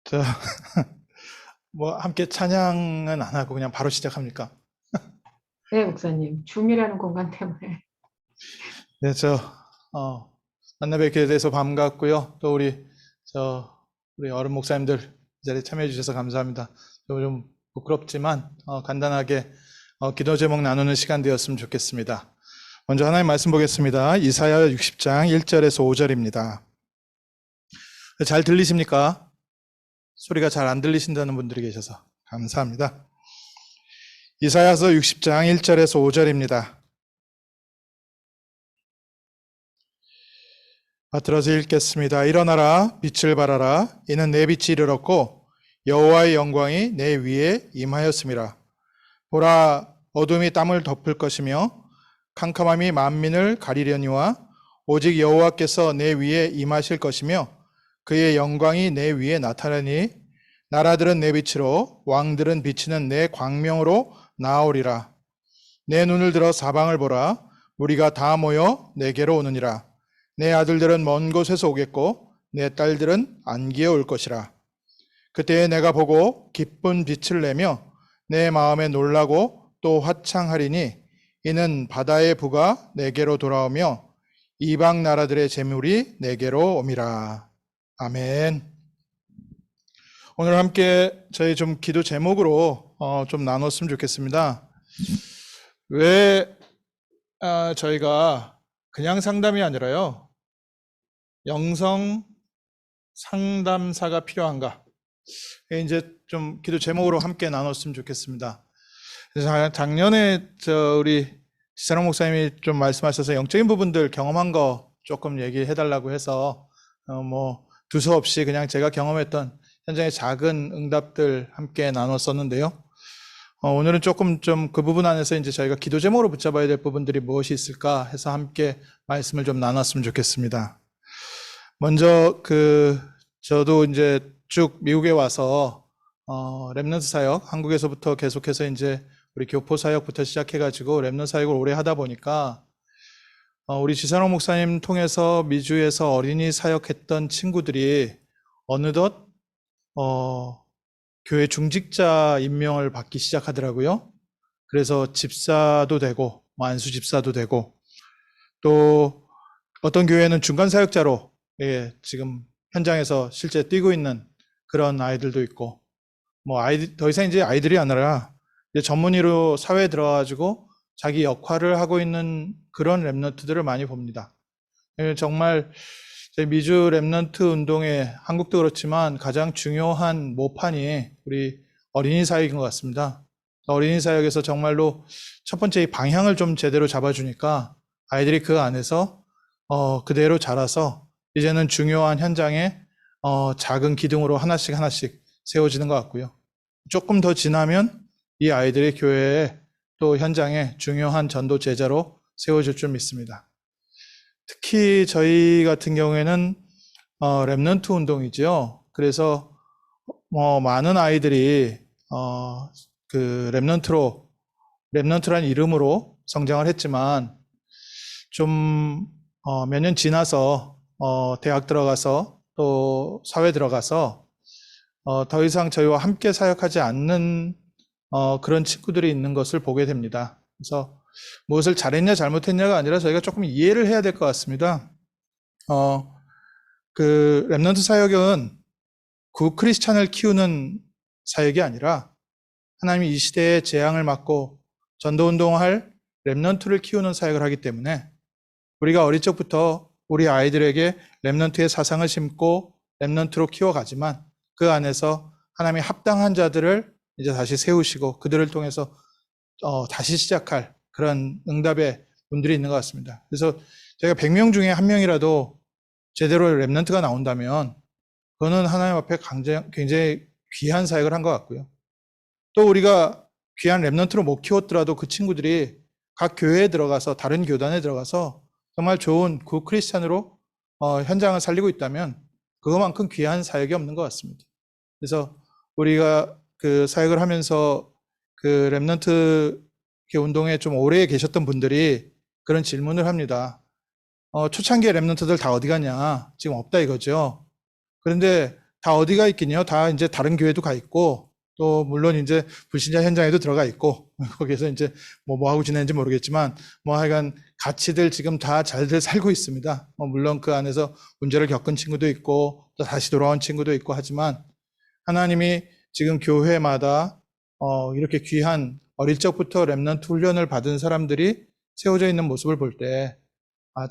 저, 뭐, 함께 찬양은 안 하고 그냥 바로 시작합니까? 네, 목사님. 줌이라는 공간 때문에. 네, 어, 만나 뵙게 돼서 반갑고요. 또 우리 어른 목사님들 이 자리에 참여해 주셔서 감사합니다. 좀 부끄럽지만, 간단하게, 기도 제목 나누는 시간 되었으면 좋겠습니다. 먼저 하나님 말씀 보겠습니다. 이사야 60장 1절에서 5절입니다. 잘 들리십니까? 소리가 잘 안 들리신다는 분들이 계셔서 감사합니다. 이사야서 60장 1절에서 5절입니다. 들어서 읽겠습니다. 일어나라, 빛을 발하라. 이는 내 빛이 이르렀고 여호와의 영광이 내 위에 임하였음이라. 보라, 어둠이 땅을 덮을 것이며 캄캄함이 만민을 가리려니와 오직 여호와께서 내 위에 임하실 것이며 그의 영광이 내 위에 나타나니 나라들은 내 빛으로 왕들은 비치는 내 광명으로 나아오리라. 내 눈을 들어 사방을 보라. 무리가 다 모여 내게로 오느니라. 내 아들들은 먼 곳에서 오겠고 내 딸들은 안기어 올 것이라. 그때에 내가 보고 기쁜 빛을 내며 내 마음에 놀라고 또 화창하리니 이는 바다의 부가 내게로 돌아오며 이방 나라들의 재물이 내게로 옴이라. 아멘. 오늘 함께 저희 좀 기도 제목으로 좀 나눴으면 좋겠습니다. 왜 저희가 그냥 상담이 아니라요, 영성 상담사가 필요한가? 이제 좀 기도 제목으로 함께 나눴으면 좋겠습니다. 그래서 작년에 우리 지사롱 목사님이 좀 말씀하셔서 영적인 부분들 경험한 거 조금 얘기해 달라고 해서 뭐 두서없이 그냥 제가 경험했던 현장의 작은 응답들 함께 나눴었는데요. 오늘은 조금 좀 그 부분 안에서 이제 저희가 기도 제목으로 붙잡아야 될 부분들이 무엇이 있을까 해서 함께 말씀을 좀 나눴으면 좋겠습니다. 먼저 저도 이제 쭉 미국에 와서 렘넌트 사역, 한국에서부터 계속해서 이제 우리 교포 사역부터 시작해가지고 렘넌트 사역을 오래 하다 보니까 우리 지산호 목사님 통해서 미주에서 어린이 사역했던 친구들이 어느덧 교회 중직자 임명을 받기 시작하더라고요. 그래서 집사도 되고 안수 집사도 되고, 또 어떤 교회는 중간 사역자로 지금 현장에서 실제 뛰고 있는 그런 아이들도 있고, 뭐 더 이상 이제 아이들이 아니라 이제 전문의로 사회에 들어가지고 자기 역할을 하고 있는 그런 렘넌트들을 많이 봅니다. 정말 미주 렘넌트 운동에 한국도 그렇지만 가장 중요한 모판이 우리 어린이 사역인 것 같습니다. 어린이 사역에서 정말로 첫 번째 이 방향을 좀 제대로 잡아주니까 아이들이 그 안에서 그대로 자라서 이제는 중요한 현장에 작은 기둥으로 하나씩 세워지는 것 같고요. 조금 더 지나면 이 아이들이 교회에 또 현장에 중요한 전도 제자로 세워질 줄 믿습니다. 특히 저희 같은 경우에는 렘넌트 운동이죠. 그래서 많은 아이들이 그 렘넌트란 이름으로 성장을 했지만 좀 몇 년 지나서 대학 들어가서 또 사회 들어가서 더 이상 저희와 함께 사역하지 않는 그런 친구들이 있는 것을 보게 됩니다. 그래서 무엇을 잘했냐 잘못했냐가 아니라 저희가 조금 이해를 해야 될 것 같습니다. 그 렘넌트 사역은 구 크리스찬을 키우는 사역이 아니라 하나님이 이 시대의 재앙을 막고 전도운동할 렘넌트를 키우는 사역을 하기 때문에 우리가 어릴 적부터 우리 아이들에게 렘넌트의 사상을 심고 렘넌트로 키워가지만 그 안에서 하나님의 합당한 자들을 이제 다시 세우시고 그들을 통해서 다시 시작할 그런 응답의 분들이 있는 것 같습니다. 그래서 제가 100명 중에 1명이라도 제대로 렘넌트가 나온다면 그거는 하나님 앞에 굉장히 귀한 사역을 한 것 같고요. 또 우리가 귀한 렘넌트로 못 키웠더라도 그 친구들이 각 교회에 들어가서 다른 교단에 들어가서 정말 좋은 구 크리스찬으로 현장을 살리고 있다면 그것만큼 귀한 사역이 없는 것 같습니다. 그래서 우리가 그 사역을 하면서 그 렘넌트 운동에 좀 오래 계셨던 분들이 그런 질문을 합니다. 초창기에 렘넌트들 다 어디 갔냐? 지금 없다 이거죠. 그런데 다 어디가 있긴요. 다 이제 다른 교회도 가 있고, 또 물론 이제 불신자 현장에도 들어가 있고, 거기에서 이제 뭐 하고 지내는지 모르겠지만, 뭐 하여간 같이들 지금 다 잘들 살고 있습니다. 물론 그 안에서 문제를 겪은 친구도 있고, 또 다시 돌아온 친구도 있고 하지만, 하나님이 지금 교회마다 이렇게 귀한 어릴 적부터 렘넌트 훈련을 받은 사람들이 세워져 있는 모습을 볼 때,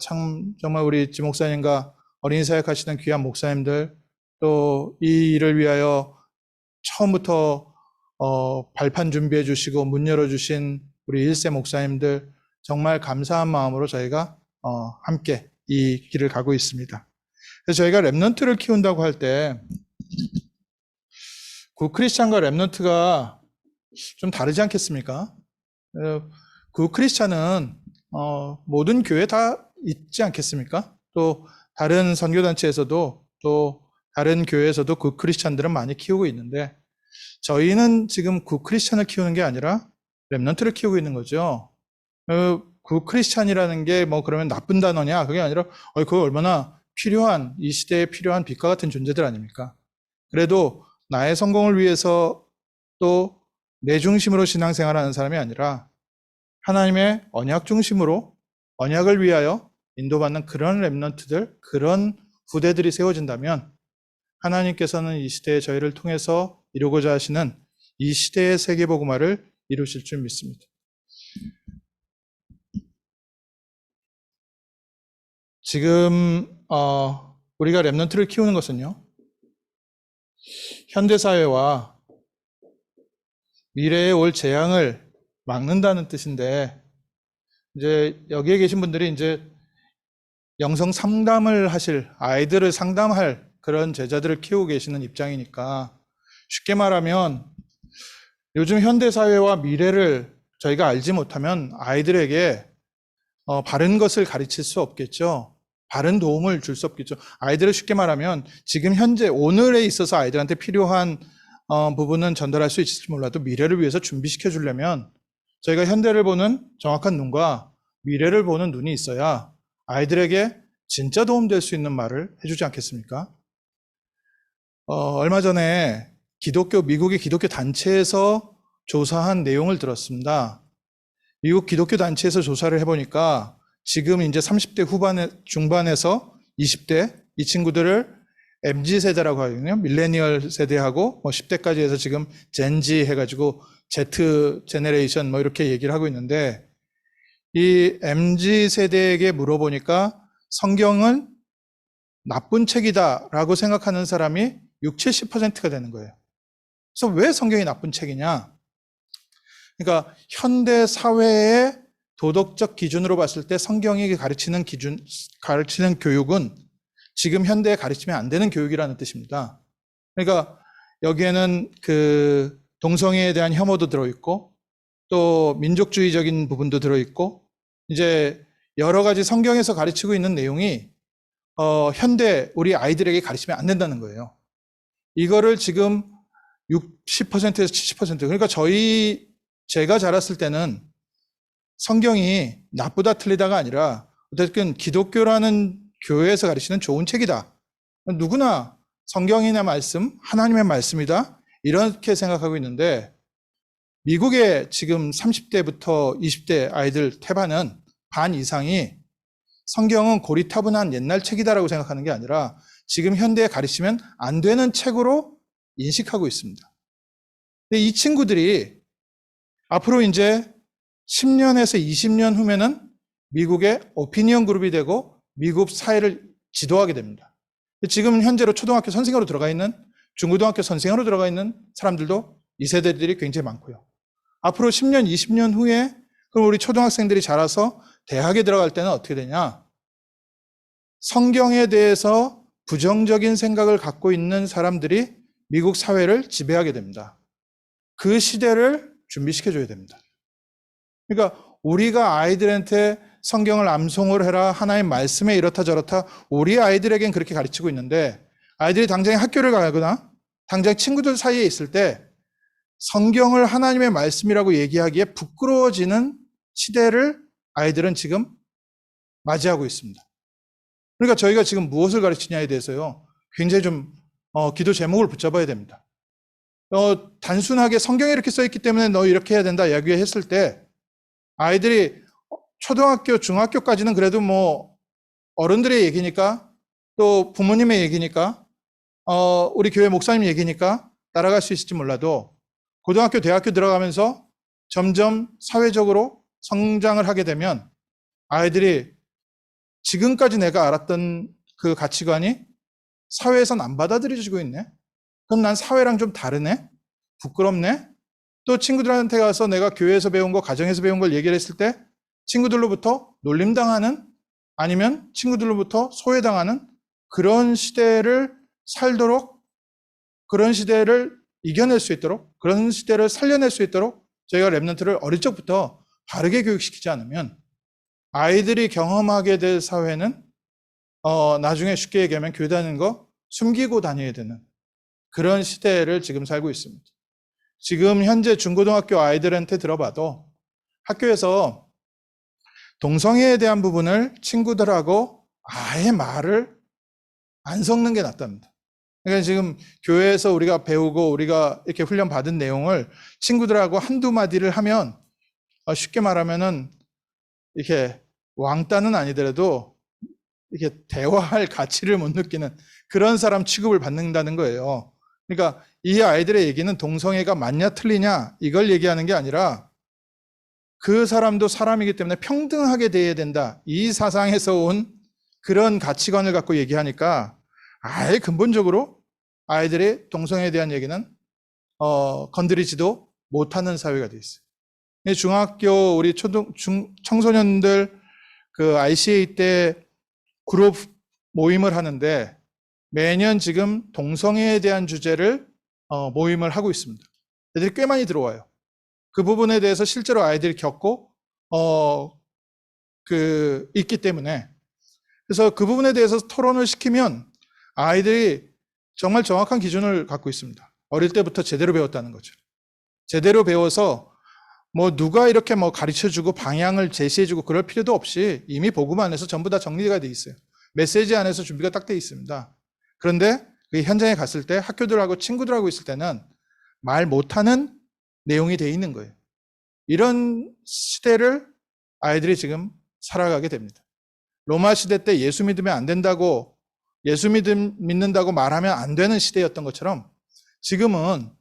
참 정말 우리 지 목사님과 어린이 사역하시는 귀한 목사님들, 또 이 일을 위하여 처음부터 발판 준비해 주시고 문 열어 주신 우리 일세 목사님들, 정말 감사한 마음으로 저희가 함께 이 길을 가고 있습니다. 그래서 저희가 렘넌트를 키운다고 할 때 그 크리스찬과 렘넌트가 좀 다르지 않겠습니까? 그 크리스찬은 모든 교회 다 있지 않겠습니까? 또 다른 선교단체에서도, 또 다른 교회에서도 그 크리스찬들은 많이 키우고 있는데, 저희는 지금 그 크리스찬을 키우는 게 아니라 렘넌트를 키우고 있는 거죠. 그 크리스찬이라는 게 뭐 그러면 나쁜 단어냐? 그게 아니라 그거 얼마나 필요한, 이 시대에 필요한 빛과 같은 존재들 아닙니까? 그래도 나의 성공을 위해서 또 내 중심으로 신앙생활하는 사람이 아니라 하나님의 언약 중심으로 언약을 위하여 인도받는 그런 렘넌트들, 그런 후대들이 세워진다면 하나님께서는 이 시대에 저희를 통해서 이루고자 하시는 이 시대의 세계복음화를 이루실 줄 믿습니다. 지금 우리가 렘넌트를 키우는 것은요, 현대사회와 미래에 올 재앙을 막는다는 뜻인데, 이제 여기에 계신 분들이 이제 영성 상담을 하실, 아이들을 상담할 그런 제자들을 키우고 계시는 입장이니까, 쉽게 말하면 요즘 현대사회와 미래를 저희가 알지 못하면 아이들에게 바른 것을 가르칠 수 없겠죠. 바른 도움을 줄 수 없겠죠. 아이들을 쉽게 말하면 지금 현재 오늘에 있어서 아이들한테 필요한 부분은 전달할 수 있을지 몰라도 미래를 위해서 준비시켜 주려면 저희가 현대를 보는 정확한 눈과 미래를 보는 눈이 있어야 아이들에게 진짜 도움될 수 있는 말을 해주지 않겠습니까? 얼마 전에 미국의 기독교 단체에서 조사한 내용을 들었습니다. 미국 기독교 단체에서 조사를 해보니까 지금 이제 30대 중반에서 20대 이 친구들을 MZ 세대라고 하거든요. 밀레니얼 세대하고 10대까지 해서 지금 젠지 해가지고 Z 제네레이션 이렇게 얘기를 하고 있는데, 이 MZ 세대에게 물어보니까 성경은 나쁜 책이다라고 생각하는 사람이 60-70%가 되는 거예요. 그래서 왜 성경이 나쁜 책이냐? 그러니까 현대 사회의 도덕적 기준으로 봤을 때 성경이 가르치는 교육은 지금 현대에 가르치면 안 되는 교육이라는 뜻입니다. 그러니까 여기에는 그 동성애에 대한 혐오도 들어있고, 또 민족주의적인 부분도 들어있고, 이제 여러 가지 성경에서 가르치고 있는 내용이 현대 우리 아이들에게 가르치면 안 된다는 거예요. 이거를 지금 60%에서 70%, 그러니까 제가 자랐을 때는 성경이 나쁘다 틀리다가 아니라 어쨌든 기독교라는 교회에서 가르치는 좋은 책이다. 누구나 성경이나 말씀, 하나님의 말씀이다. 이렇게 생각하고 있는데, 미국의 지금 30대부터 20대 아이들 태반은 반 이상이 성경은 고리타분한 옛날 책이다라고 생각하는 게 아니라 지금 현대에 가르치면 안 되는 책으로 인식하고 있습니다. 근데 이 친구들이 앞으로 이제 10년에서 20년 후면은 미국의 오피니언 그룹이 되고 미국 사회를 지도하게 됩니다. 지금 현재로 초등학교 선생으로 들어가 있는, 중고등학교 선생으로 들어가 있는 사람들도 이 세대들이 굉장히 많고요. 앞으로 10년, 20년 후에 그럼 우리 초등학생들이 자라서 대학에 들어갈 때는 어떻게 되냐? 성경에 대해서 부정적인 생각을 갖고 있는 사람들이 미국 사회를 지배하게 됩니다. 그 시대를 준비시켜줘야 됩니다. 그러니까 우리가 아이들한테 성경을 암송을 해라, 하나님 말씀에 이렇다 저렇다, 우리 아이들에겐 그렇게 가르치고 있는데, 아이들이 당장 학교를 가거나 당장 친구들 사이에 있을 때 성경을 하나님의 말씀이라고 얘기하기에 부끄러워지는 시대를 아이들은 지금 맞이하고 있습니다. 그러니까 저희가 지금 무엇을 가르치냐에 대해서요, 굉장히 좀 기도 제목을 붙잡아야 됩니다. 단순하게 성경에 이렇게 써 있기 때문에 너 이렇게 해야 된다 이야기했을 때 아이들이 초등학교, 중학교까지는 그래도 뭐 어른들의 얘기니까 또 부모님의 얘기니까 우리 교회 목사님 얘기니까 따라갈 수 있을지 몰라도 고등학교, 대학교 들어가면서 점점 사회적으로 성장을 하게 되면 아이들이 지금까지 내가 알았던 그 가치관이 사회에선 안 받아들여지고 있네. 그럼 난 사회랑 좀 다르네? 부끄럽네? 또 친구들한테 가서 내가 교회에서 배운 거, 가정에서 배운 걸 얘기를 했을 때 친구들로부터 놀림당하는 아니면 친구들로부터 소외당하는 그런 시대를 살도록, 그런 시대를 이겨낼 수 있도록, 그런 시대를 살려낼 수 있도록 저희가 랩런트를 어릴 적부터 바르게 교육시키지 않으면 아이들이 경험하게 될 사회는 나중에 쉽게 얘기하면 교회 다니는 거 숨기고 다녀야 되는 그런 시대를 지금 살고 있습니다. 지금 현재 중고등학교 아이들한테 들어봐도 학교에서 동성애에 대한 부분을 친구들하고 아예 말을 안 섞는 게 낫답니다. 그러니까 지금 교회에서 우리가 배우고 우리가 이렇게 훈련 받은 내용을 친구들하고 한두 마디를 하면 쉽게 말하면은 이렇게 왕따는 아니더라도 이렇게 대화할 가치를 못 느끼는 그런 사람 취급을 받는다는 거예요. 그러니까 이 아이들의 얘기는 동성애가 맞냐 틀리냐 이걸 얘기하는 게 아니라 그 사람도 사람이기 때문에 평등하게 대해야 된다. 이 사상에서 온 그런 가치관을 갖고 얘기하니까 아예 근본적으로 아이들의 동성애에 대한 얘기는 건드리지도 못하는 사회가 돼 있어요. 중학교 우리 청소년들 그 ICA 때 그룹 모임을 하는데 매년 지금 동성애에 대한 주제를 모임을 하고 있습니다. 애들이 꽤 많이 들어와요. 그 부분에 대해서 실제로 아이들이 겪고 있기 때문에 그래서 그 부분에 대해서 토론을 시키면 아이들이 정말 정확한 기준을 갖고 있습니다. 어릴 때부터 제대로 배웠다는 거죠. 제대로 배워서 뭐 누가 이렇게 뭐 가르쳐주고 방향을 제시해주고 그럴 필요도 없이 이미 복음 안에서 전부 다 정리가 돼 있어요. 메시지 안에서 준비가 딱 돼 있습니다. 그런데 그 현장에 갔을 때 학교들하고 친구들하고 있을 때는 말 못하는 내용이 돼 있는 거예요. 이런 시대를 아이들이 지금 살아가게 됩니다. 로마 시대 때 예수 믿으면 안 된다고 믿는다고 말하면 안 되는 시대였던 것처럼 지금은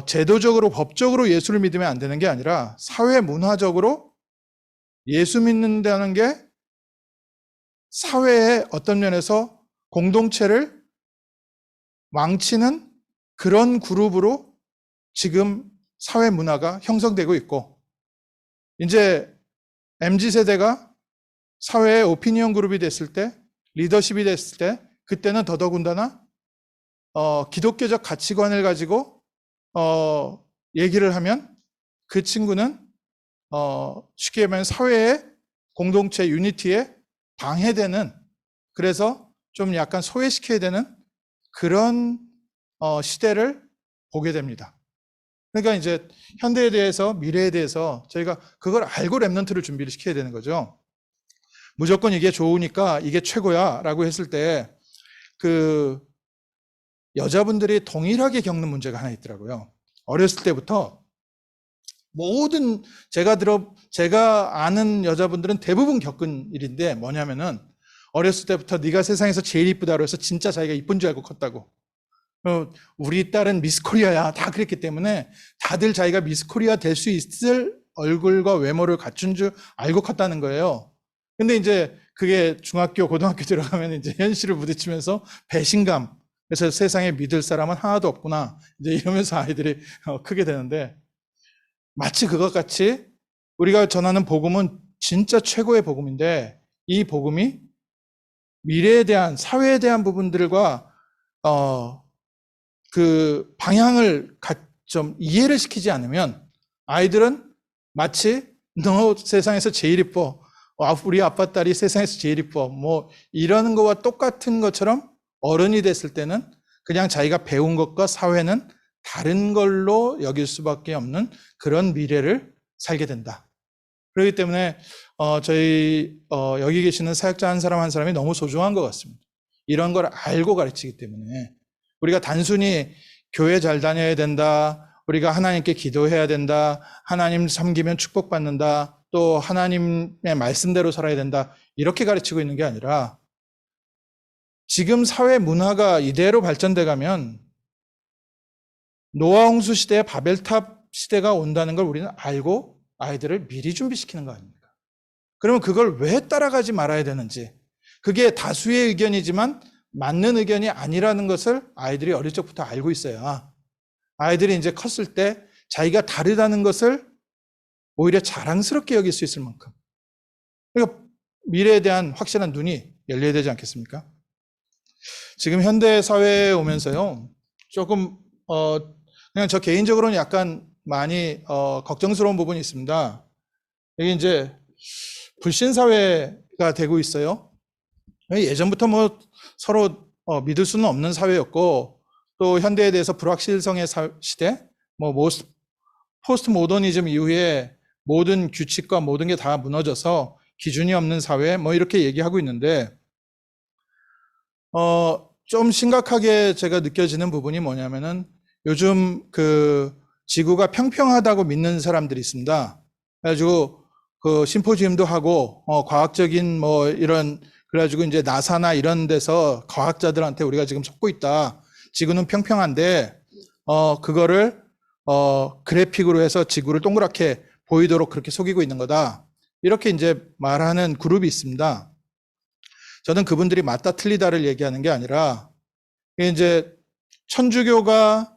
제도적으로 법적으로 예수를 믿으면 안 되는 게 아니라 사회 문화적으로 예수 믿는다는 게 사회의 어떤 면에서 공동체를 망치는 그런 그룹으로 지금 사회 문화가 형성되고 있고 이제 MZ세대가 사회의 오피니언 그룹이 됐을 때 리더십이 됐을 때 그때는 더더군다나 기독교적 가치관을 가지고 얘기를 하면 그 친구는 쉽게 말하면 사회의 공동체 유니티에 방해되는 그래서 좀 약간 소외시켜야 되는 그런 시대를 보게 됩니다. 그러니까 이제 현대에 대해서 미래에 대해서 저희가 그걸 알고 랩넌트를 준비를 시켜야 되는 거죠. 무조건 이게 좋으니까 이게 최고야 라고 했을 때 그 여자분들이 동일하게 겪는 문제가 하나 있더라고요. 어렸을 때부터 모든 제가 아는 여자분들은 대부분 겪은 일인데 뭐냐면은 어렸을 때부터 네가 세상에서 제일 이쁘다고 해서 진짜 자기가 이쁜 줄 알고 컸다고. 우리 딸은 미스 코리아야 다 그랬기 때문에 다들 자기가 미스 코리아 될 수 있을 얼굴과 외모를 갖춘 줄 알고 컸다는 거예요. 근데 이제 그게 중학교, 고등학교 들어가면 이제 현실을 부딪히면서 배신감. 그래서 세상에 믿을 사람은 하나도 없구나. 이제 이러면서 아이들이 크게 되는데 마치 그것 같이 우리가 전하는 복음은 진짜 최고의 복음인데 이 복음이 미래에 대한 사회에 대한 부분들과 그 방향을 좀 이해를 시키지 않으면 아이들은 마치 너 세상에서 제일 이뻐. 우리 아빠 딸이 세상에서 제일 이뻐. 뭐 이러는 거와 똑같은 것처럼 어른이 됐을 때는 그냥 자기가 배운 것과 사회는 다른 걸로 여길 수밖에 없는 그런 미래를 살게 된다. 그렇기 때문에 저희 여기 계시는 사역자 한 사람 한 사람이 너무 소중한 것 같습니다. 이런 걸 알고 가르치기 때문에 우리가 단순히 교회 잘 다녀야 된다, 우리가 하나님께 기도해야 된다, 하나님 섬기면 축복받는다, 또 하나님의 말씀대로 살아야 된다, 이렇게 가르치고 있는 게 아니라 지금 사회 문화가 이대로 발전돼 가면 노아 홍수 시대에 바벨탑 시대가 온다는 걸 우리는 알고 아이들을 미리 준비시키는 거 아닙니까? 그러면 그걸 왜 따라가지 말아야 되는지, 그게 다수의 의견이지만 맞는 의견이 아니라는 것을 아이들이 어릴 적부터 알고 있어야 아이들이 이제 컸을 때 자기가 다르다는 것을 오히려 자랑스럽게 여길 수 있을 만큼, 그러니까 미래에 대한 확실한 눈이 열려야 되지 않겠습니까? 지금 현대 사회에 오면서요, 조금 그냥 저 개인적으로는 약간 많이 걱정스러운 부분이 있습니다. 이게 이제 불신 사회가 되고 있어요. 예전부터 뭐 서로 믿을 수는 없는 사회였고, 또 현대에 대해서 불확실성의 시대, 뭐 포스트 모더니즘 이후에 모든 규칙과 모든 게 다 무너져서 기준이 없는 사회, 뭐 이렇게 얘기하고 있는데, 좀 심각하게 제가 느껴지는 부분이 뭐냐면은 요즘 그 지구가 평평하다고 믿는 사람들이 있습니다. 그래가지고 그 심포지움도 하고 과학적인 뭐 이런, 그래가지고 이제 나사나 이런 데서 과학자들한테 우리가 지금 속고 있다, 지구는 평평한데 그거를 그래픽으로 해서 지구를 동그랗게 보이도록 그렇게 속이고 있는 거다, 이렇게 이제 말하는 그룹이 있습니다. 저는 그분들이 맞다 틀리다를 얘기하는 게 아니라, 이제 천주교가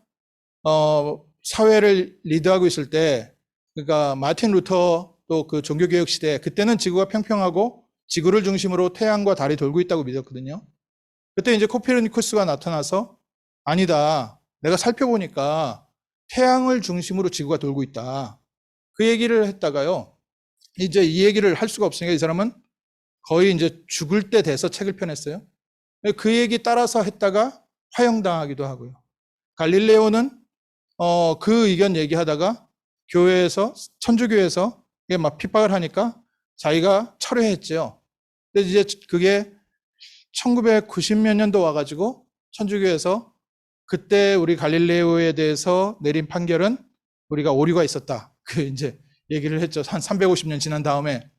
사회를 리드하고 있을 때, 그러니까 마틴 루터 또 그 종교개혁 시대, 그때는 지구가 평평하고 지구를 중심으로 태양과 달이 돌고 있다고 믿었거든요. 그때 이제 코페르니쿠스가 나타나서 아니다, 내가 살펴보니까 태양을 중심으로 지구가 돌고 있다, 그 얘기를 했다가요, 이제 이 얘기를 할 수가 없으니까 이 사람은 거의 이제 죽을 때 돼서 책을 펴냈어요. 그 얘기 따라서 했다가 화형당하기도 하고요. 갈릴레오는 그 의견 얘기하다가 교회에서, 천주교에서 이게 막 핍박을 하니까 자기가 철회했죠. 근데 이제 그게 1990몇 년도 와가지고 천주교에서 그때 우리 갈릴레오에 대해서 내린 판결은 우리가 오류가 있었다, 그 이제 얘기를 했죠. 한 350년 지난 다음에.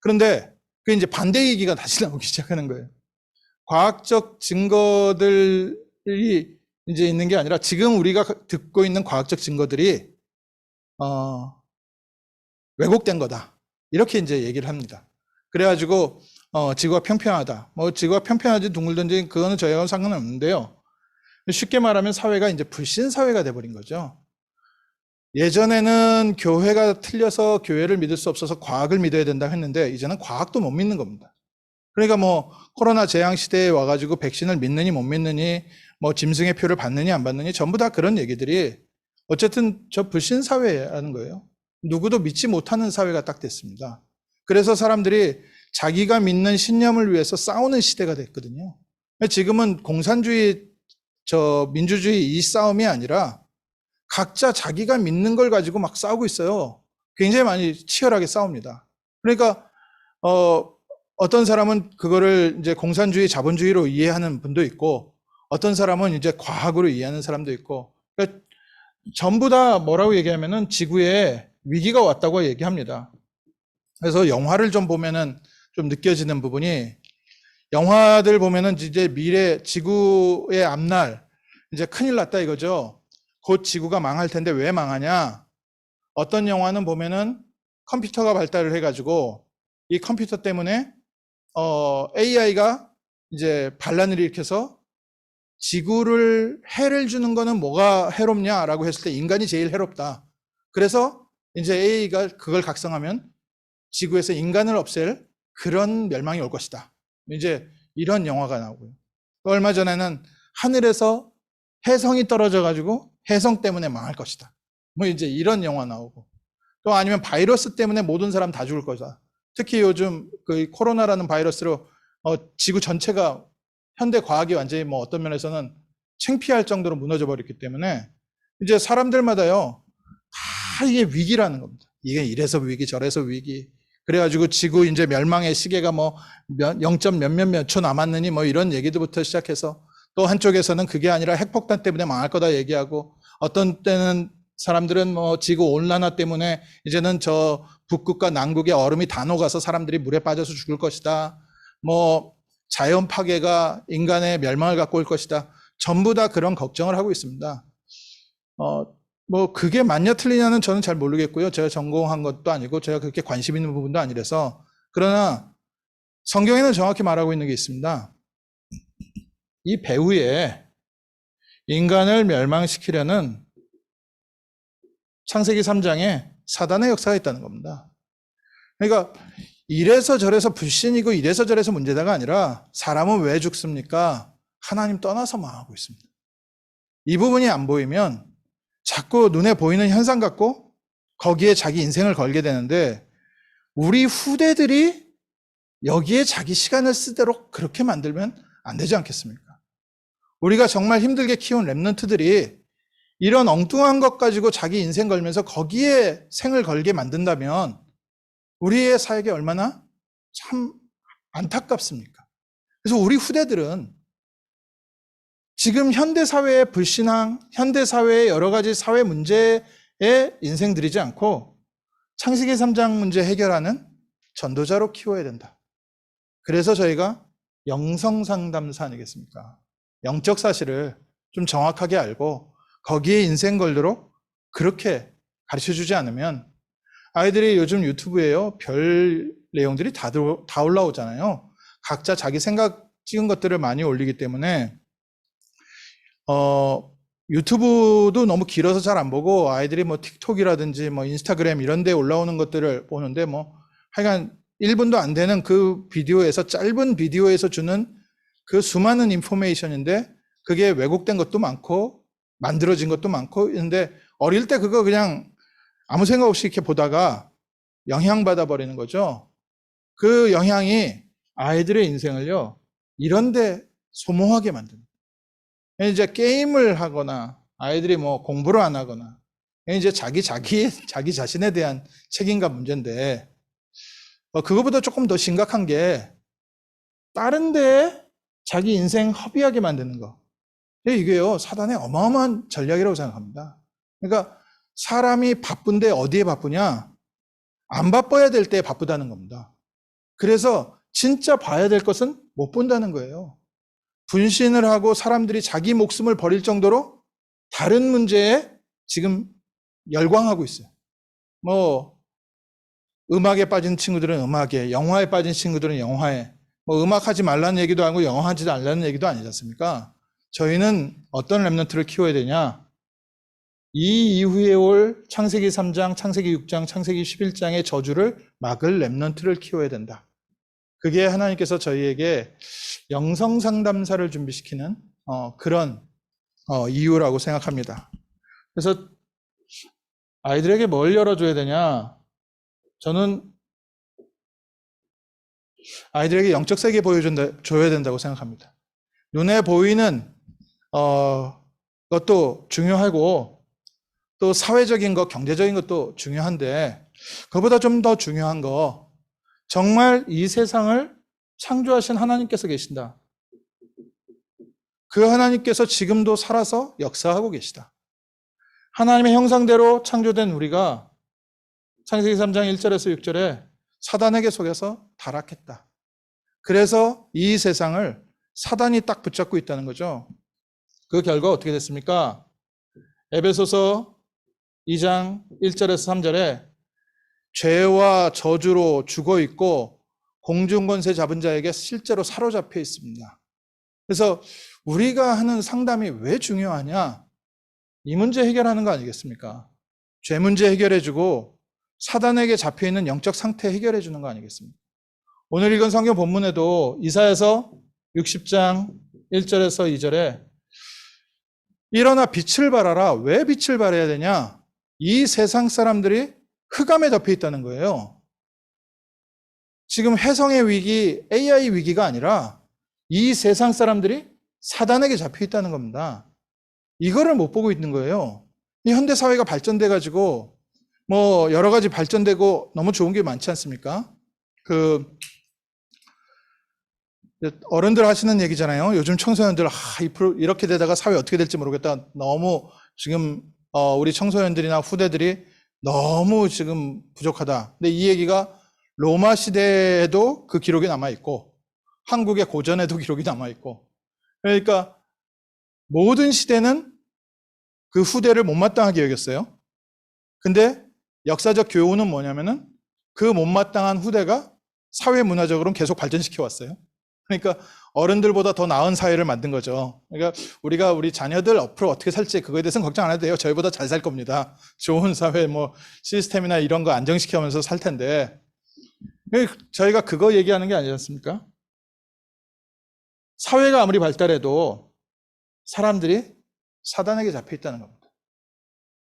그런데 그 이제 반대 얘기가 다시 나오기 시작하는 거예요. 과학적 증거들이 이제 있는 게 아니라 지금 우리가 듣고 있는 과학적 증거들이 왜곡된 거다, 이렇게 이제 얘기를 합니다. 그래가지고 지구가 평평하다, 뭐 지구가 평평하지 둥글든지 그거는 저희하고는 상관은 없는데요. 쉽게 말하면 사회가 이제 불신 사회가 돼버린 거죠. 예전에는 교회가 틀려서 교회를 믿을 수 없어서 과학을 믿어야 된다 했는데, 이제는 과학도 못 믿는 겁니다. 그러니까 뭐 코로나 재앙 시대에 와가지고 백신을 믿느니 못 믿느니, 뭐 짐승의 표를 받느니 안 받느니, 전부 다 그런 얘기들이 어쨌든 저 불신 사회라는 거예요. 누구도 믿지 못하는 사회가 딱 됐습니다. 그래서 사람들이 자기가 믿는 신념을 위해서 싸우는 시대가 됐거든요. 지금은 공산주의, 민주주의 이 싸움이 아니라 각자 자기가 믿는 걸 가지고 막 싸우고 있어요. 굉장히 많이 치열하게 싸웁니다. 그러니까 어떤 사람은 그거를 이제 공산주의, 자본주의로 이해하는 분도 있고, 어떤 사람은 이제 과학으로 이해하는 사람도 있고, 그러니까 전부 다 뭐라고 얘기하면은 지구에 위기가 왔다고 얘기합니다. 그래서 영화를 좀 보면은 좀 느껴지는 부분이, 영화들 보면은 이제 미래 지구의 앞날 이제 큰일 났다 이거죠. 곧 지구가 망할 텐데 왜 망하냐? 어떤 영화는 보면은 컴퓨터가 발달을 해가지고 이 컴퓨터 때문에 AI가 이제 반란을 일으켜서 지구를 해를 주는 거는 뭐가 해롭냐라고 했을 때 인간이 제일 해롭다. 그래서 이제 AI가 그걸 각성하면 지구에서 인간을 없앨 그런 멸망이 올 것이다. 이제 이런 영화가 나오고요. 얼마 전에는 하늘에서 혜성이 떨어져 가지고 혜성 때문에 망할 것이다, 뭐 이제 이런 영화 나오고, 또 아니면 바이러스 때문에 모든 사람 다 죽을 거다. 특히 요즘 그 코로나라는 바이러스로 지구 전체가, 현대 과학이 완전히 뭐 어떤 면에서는 창피할 정도로 무너져 버렸기 때문에 이제 사람들마다요 다 이게 위기라는 겁니다. 이게 이래서 위기 저래서 위기, 그래가지고 지구 이제 멸망의 시계가 뭐 0. 몇몇 초 남았느니 뭐 이런 얘기들부터 시작해서 또 한쪽에서는 그게 아니라 핵폭탄 때문에 망할 거다 얘기하고, 어떤 때는 사람들은 뭐 지구 온난화 때문에 이제는 저 북극과 남극의 얼음이 다 녹아서 사람들이 물에 빠져서 죽을 것이다. 뭐 자연 파괴가 인간의 멸망을 갖고 올 것이다. 전부 다 그런 걱정을 하고 있습니다. 뭐 그게 맞냐 틀리냐는 저는 잘 모르겠고요. 제가 전공한 것도 아니고 제가 그렇게 관심 있는 부분도 아니라서. 그러나 성경에는 정확히 말하고 있는 게 있습니다. 이 배후에 인간을 멸망시키려는 창세기 3장에 사단의 역사가 있다는 겁니다. 그러니까 이래서 저래서 불신이고 이래서 저래서 문제다가 아니라 사람은 왜 죽습니까? 하나님 떠나서 망하고 있습니다. 이 부분이 안 보이면 자꾸 눈에 보이는 현상 갖고 거기에 자기 인생을 걸게 되는데, 우리 후대들이 여기에 자기 시간을 쓰도록 그렇게 만들면 안 되지 않겠습니까? 우리가 정말 힘들게 키운 랩런트들이 이런 엉뚱한 것 가지고 자기 인생 걸면서 거기에 생을 걸게 만든다면 우리의 사역이 얼마나 참 안타깝습니까? 그래서 우리 후대들은 지금 현대사회의 불신앙, 현대사회의 여러 가지 사회 문제에 인생들이지 않고 창세기 3장 문제 해결하는 전도자로 키워야 된다. 그래서 저희가 영성상담사 아니겠습니까? 영적 사실을 좀 정확하게 알고 거기에 인생 걸도록 그렇게 가르쳐주지 않으면, 아이들이 요즘 유튜브에요, 별 내용들이 다 올라오잖아요. 각자 자기 생각 찍은 것들을 많이 올리기 때문에 유튜브도 너무 길어서 잘 안 보고 아이들이 뭐 틱톡이라든지 뭐 인스타그램 이런 데 올라오는 것들을 보는데, 뭐 하여간 1분도 안 되는 그 비디오에서, 짧은 비디오에서 주는 그 수많은 인포메이션인데 그게 왜곡된 것도 많고 만들어진 것도 많고, 근데 어릴 때 그거 그냥 아무 생각 없이 이렇게 보다가 영향받아 버리는 거죠. 그 영향이 아이들의 인생을요, 이런데 소모하게 만듭니다. 이제 게임을 하거나 아이들이 뭐 공부를 안 하거나, 이제 자기 자신에 대한 책임감 문제인데, 그거보다 조금 더 심각한 게 다른 데에 자기 인생 허비하게 만드는 거. 이게요, 사단의 어마어마한 전략이라고 생각합니다. 그러니까 사람이 바쁜데 어디에 바쁘냐? 안 바빠야 될 때에 바쁘다는 겁니다. 그래서 진짜 봐야 될 것은 못 본다는 거예요. 분신을 하고 사람들이 자기 목숨을 버릴 정도로 다른 문제에 지금 열광하고 있어요. 뭐 음악에 빠진 친구들은 음악에, 영화에 빠진 친구들은 영화에, 뭐 음악하지 말라는 얘기도 아니고 영화하지 말라는 얘기도 아니지 않습니까? 저희는 어떤 랩런트를 키워야 되냐? 이 이후에 올 창세기 3장, 창세기 6장, 창세기 11장의 저주를 막을 랩런트를 키워야 된다. 그게 하나님께서 저희에게 영성상담사를 준비시키는 그런 이유라고 생각합니다. 그래서 아이들에게 뭘 열어줘야 되냐? 저는 아이들에게 영적 세계 보여줘야 된다고 생각합니다. 눈에 보이는 것도 중요하고 또 사회적인 것, 경제적인 것도 중요한데, 그보다 좀 더 중요한 거, 정말 이 세상을 창조하신 하나님께서 계신다. 그 하나님께서 지금도 살아서 역사하고 계시다. 하나님의 형상대로 창조된 우리가 창세기 3장 1절에서 6절에 사단에게 속여서 타락했다. 그래서 이 세상을 사단이 딱 붙잡고 있다는 거죠. 그 결과 어떻게 됐습니까? 에베소서 2장 1절에서 3절에 죄와 저주로 죽어 있고 공중권세 잡은 자에게 실제로 사로잡혀 있습니다. 그래서 우리가 하는 상담이 왜 중요하냐? 이 문제 해결하는 거 아니겠습니까? 죄 문제 해결해주고 사단에게 잡혀있는 영적 상태 해결해주는 거 아니겠습니까? 오늘 읽은 성경 본문에도 이사야서 60장 1절에서 2절에 일어나 빛을 발하라. 왜 빛을 발해야 되냐? 이 세상 사람들이 흑암에 덮여 있다는 거예요. 지금 혜성의 위기, AI 위기가 아니라 이 세상 사람들이 사단에게 잡혀 있다는 겁니다. 이거를 못 보고 있는 거예요. 이 현대 사회가 발전돼 가지고 뭐 여러 가지 발전되고 너무 좋은 게 많지 않습니까? 어른들 하시는 얘기잖아요. 요즘 청소년들, 이렇게 되다가 사회 어떻게 될지 모르겠다. 너무 지금, 우리 청소년들이나 후대들이 너무 지금 부족하다. 근데 이 얘기가 로마 시대에도 그 기록이 남아있고, 한국의 고전에도 기록이 남아있고, 그러니까 모든 시대는 그 후대를 못마땅하게 여겼어요. 근데 역사적 교훈은 뭐냐면은 그 못마땅한 후대가 사회 문화적으로는 계속 발전시켜 왔어요. 그러니까 어른들보다 더 나은 사회를 만든 거죠. 그러니까 우리가 우리 자녀들 앞으로 어떻게 살지 그거에 대해서는 걱정 안 해도 돼요. 저희보다 잘 살 겁니다. 좋은 사회 뭐 시스템이나 이런 거 안정시키면서 살 텐데. 저희가 그거 얘기하는 게 아니지 않습니까? 사회가 아무리 발달해도 사람들이 사단에게 잡혀 있다는 겁니다.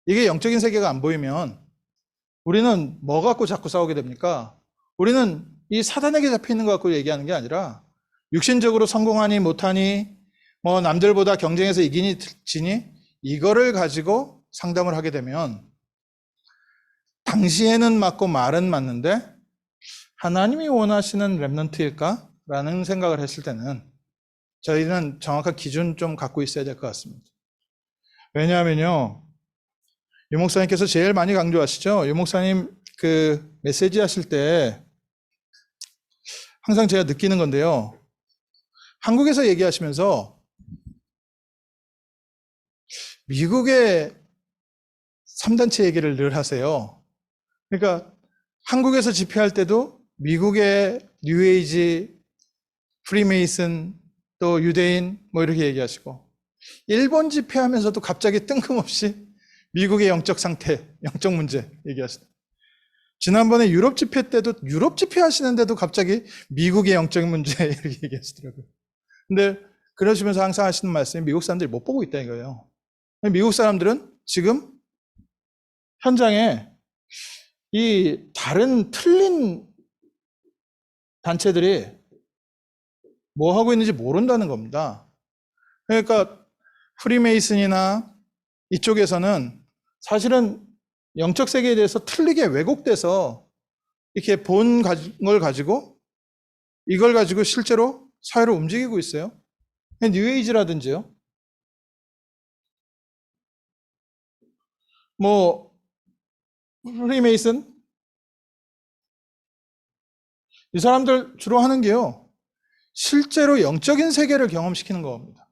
이게 영적인 세계가 안 보이면 우리는 뭐 갖고 자꾸 싸우게 됩니까? 우리는 이 사단에게 잡혀 있는 것 갖고 얘기하는 게 아니라 육신적으로 성공하니 못하니 뭐 남들보다 경쟁해서 이기니 지니 이거를 가지고 상담을 하게 되면 당시에는 맞고 말은 맞는데 하나님이 원하시는 렘넌트일까? 라는 생각을 했을 때는 저희는 정확한 기준 좀 갖고 있어야 될 것 같습니다. 왜냐하면요, 유 목사님께서 제일 많이 강조하시죠. 유 목사님 그 메시지 하실 때 항상 제가 느끼는 건데요. 한국에서 얘기하시면서 미국의 3단체 얘기를 늘 하세요. 그러니까 한국에서 집회할 때도 미국의 뉴에이지, 프리메이슨, 또 유대인 뭐 이렇게 얘기하시고 일본 집회하면서도 갑자기 뜬금없이 미국의 영적 상태, 영적 문제 얘기하시다. 지난번에 유럽 집회 때도 유럽 집회 하시는데도 갑자기 미국의 영적 문제 이렇게 얘기하시더라고요. 근데 그러시면서 항상 하시는 말씀이 미국 사람들이 못 보고 있다 이거예요. 미국 사람들은 지금 현장에 이 다른 틀린 단체들이 뭐 하고 있는지 모른다는 겁니다. 그러니까 프리메이슨이나 이쪽에서는 사실은 영적 세계에 대해서 틀리게 왜곡돼서 이렇게 본 걸 가지고 이걸 가지고 실제로 사회를 움직이고 있어요. 뉴에이지라든지요. 뭐 프리메이슨 이 사람들 주로 하는 게요. 실제로 영적인 세계를 경험시키는 겁니다.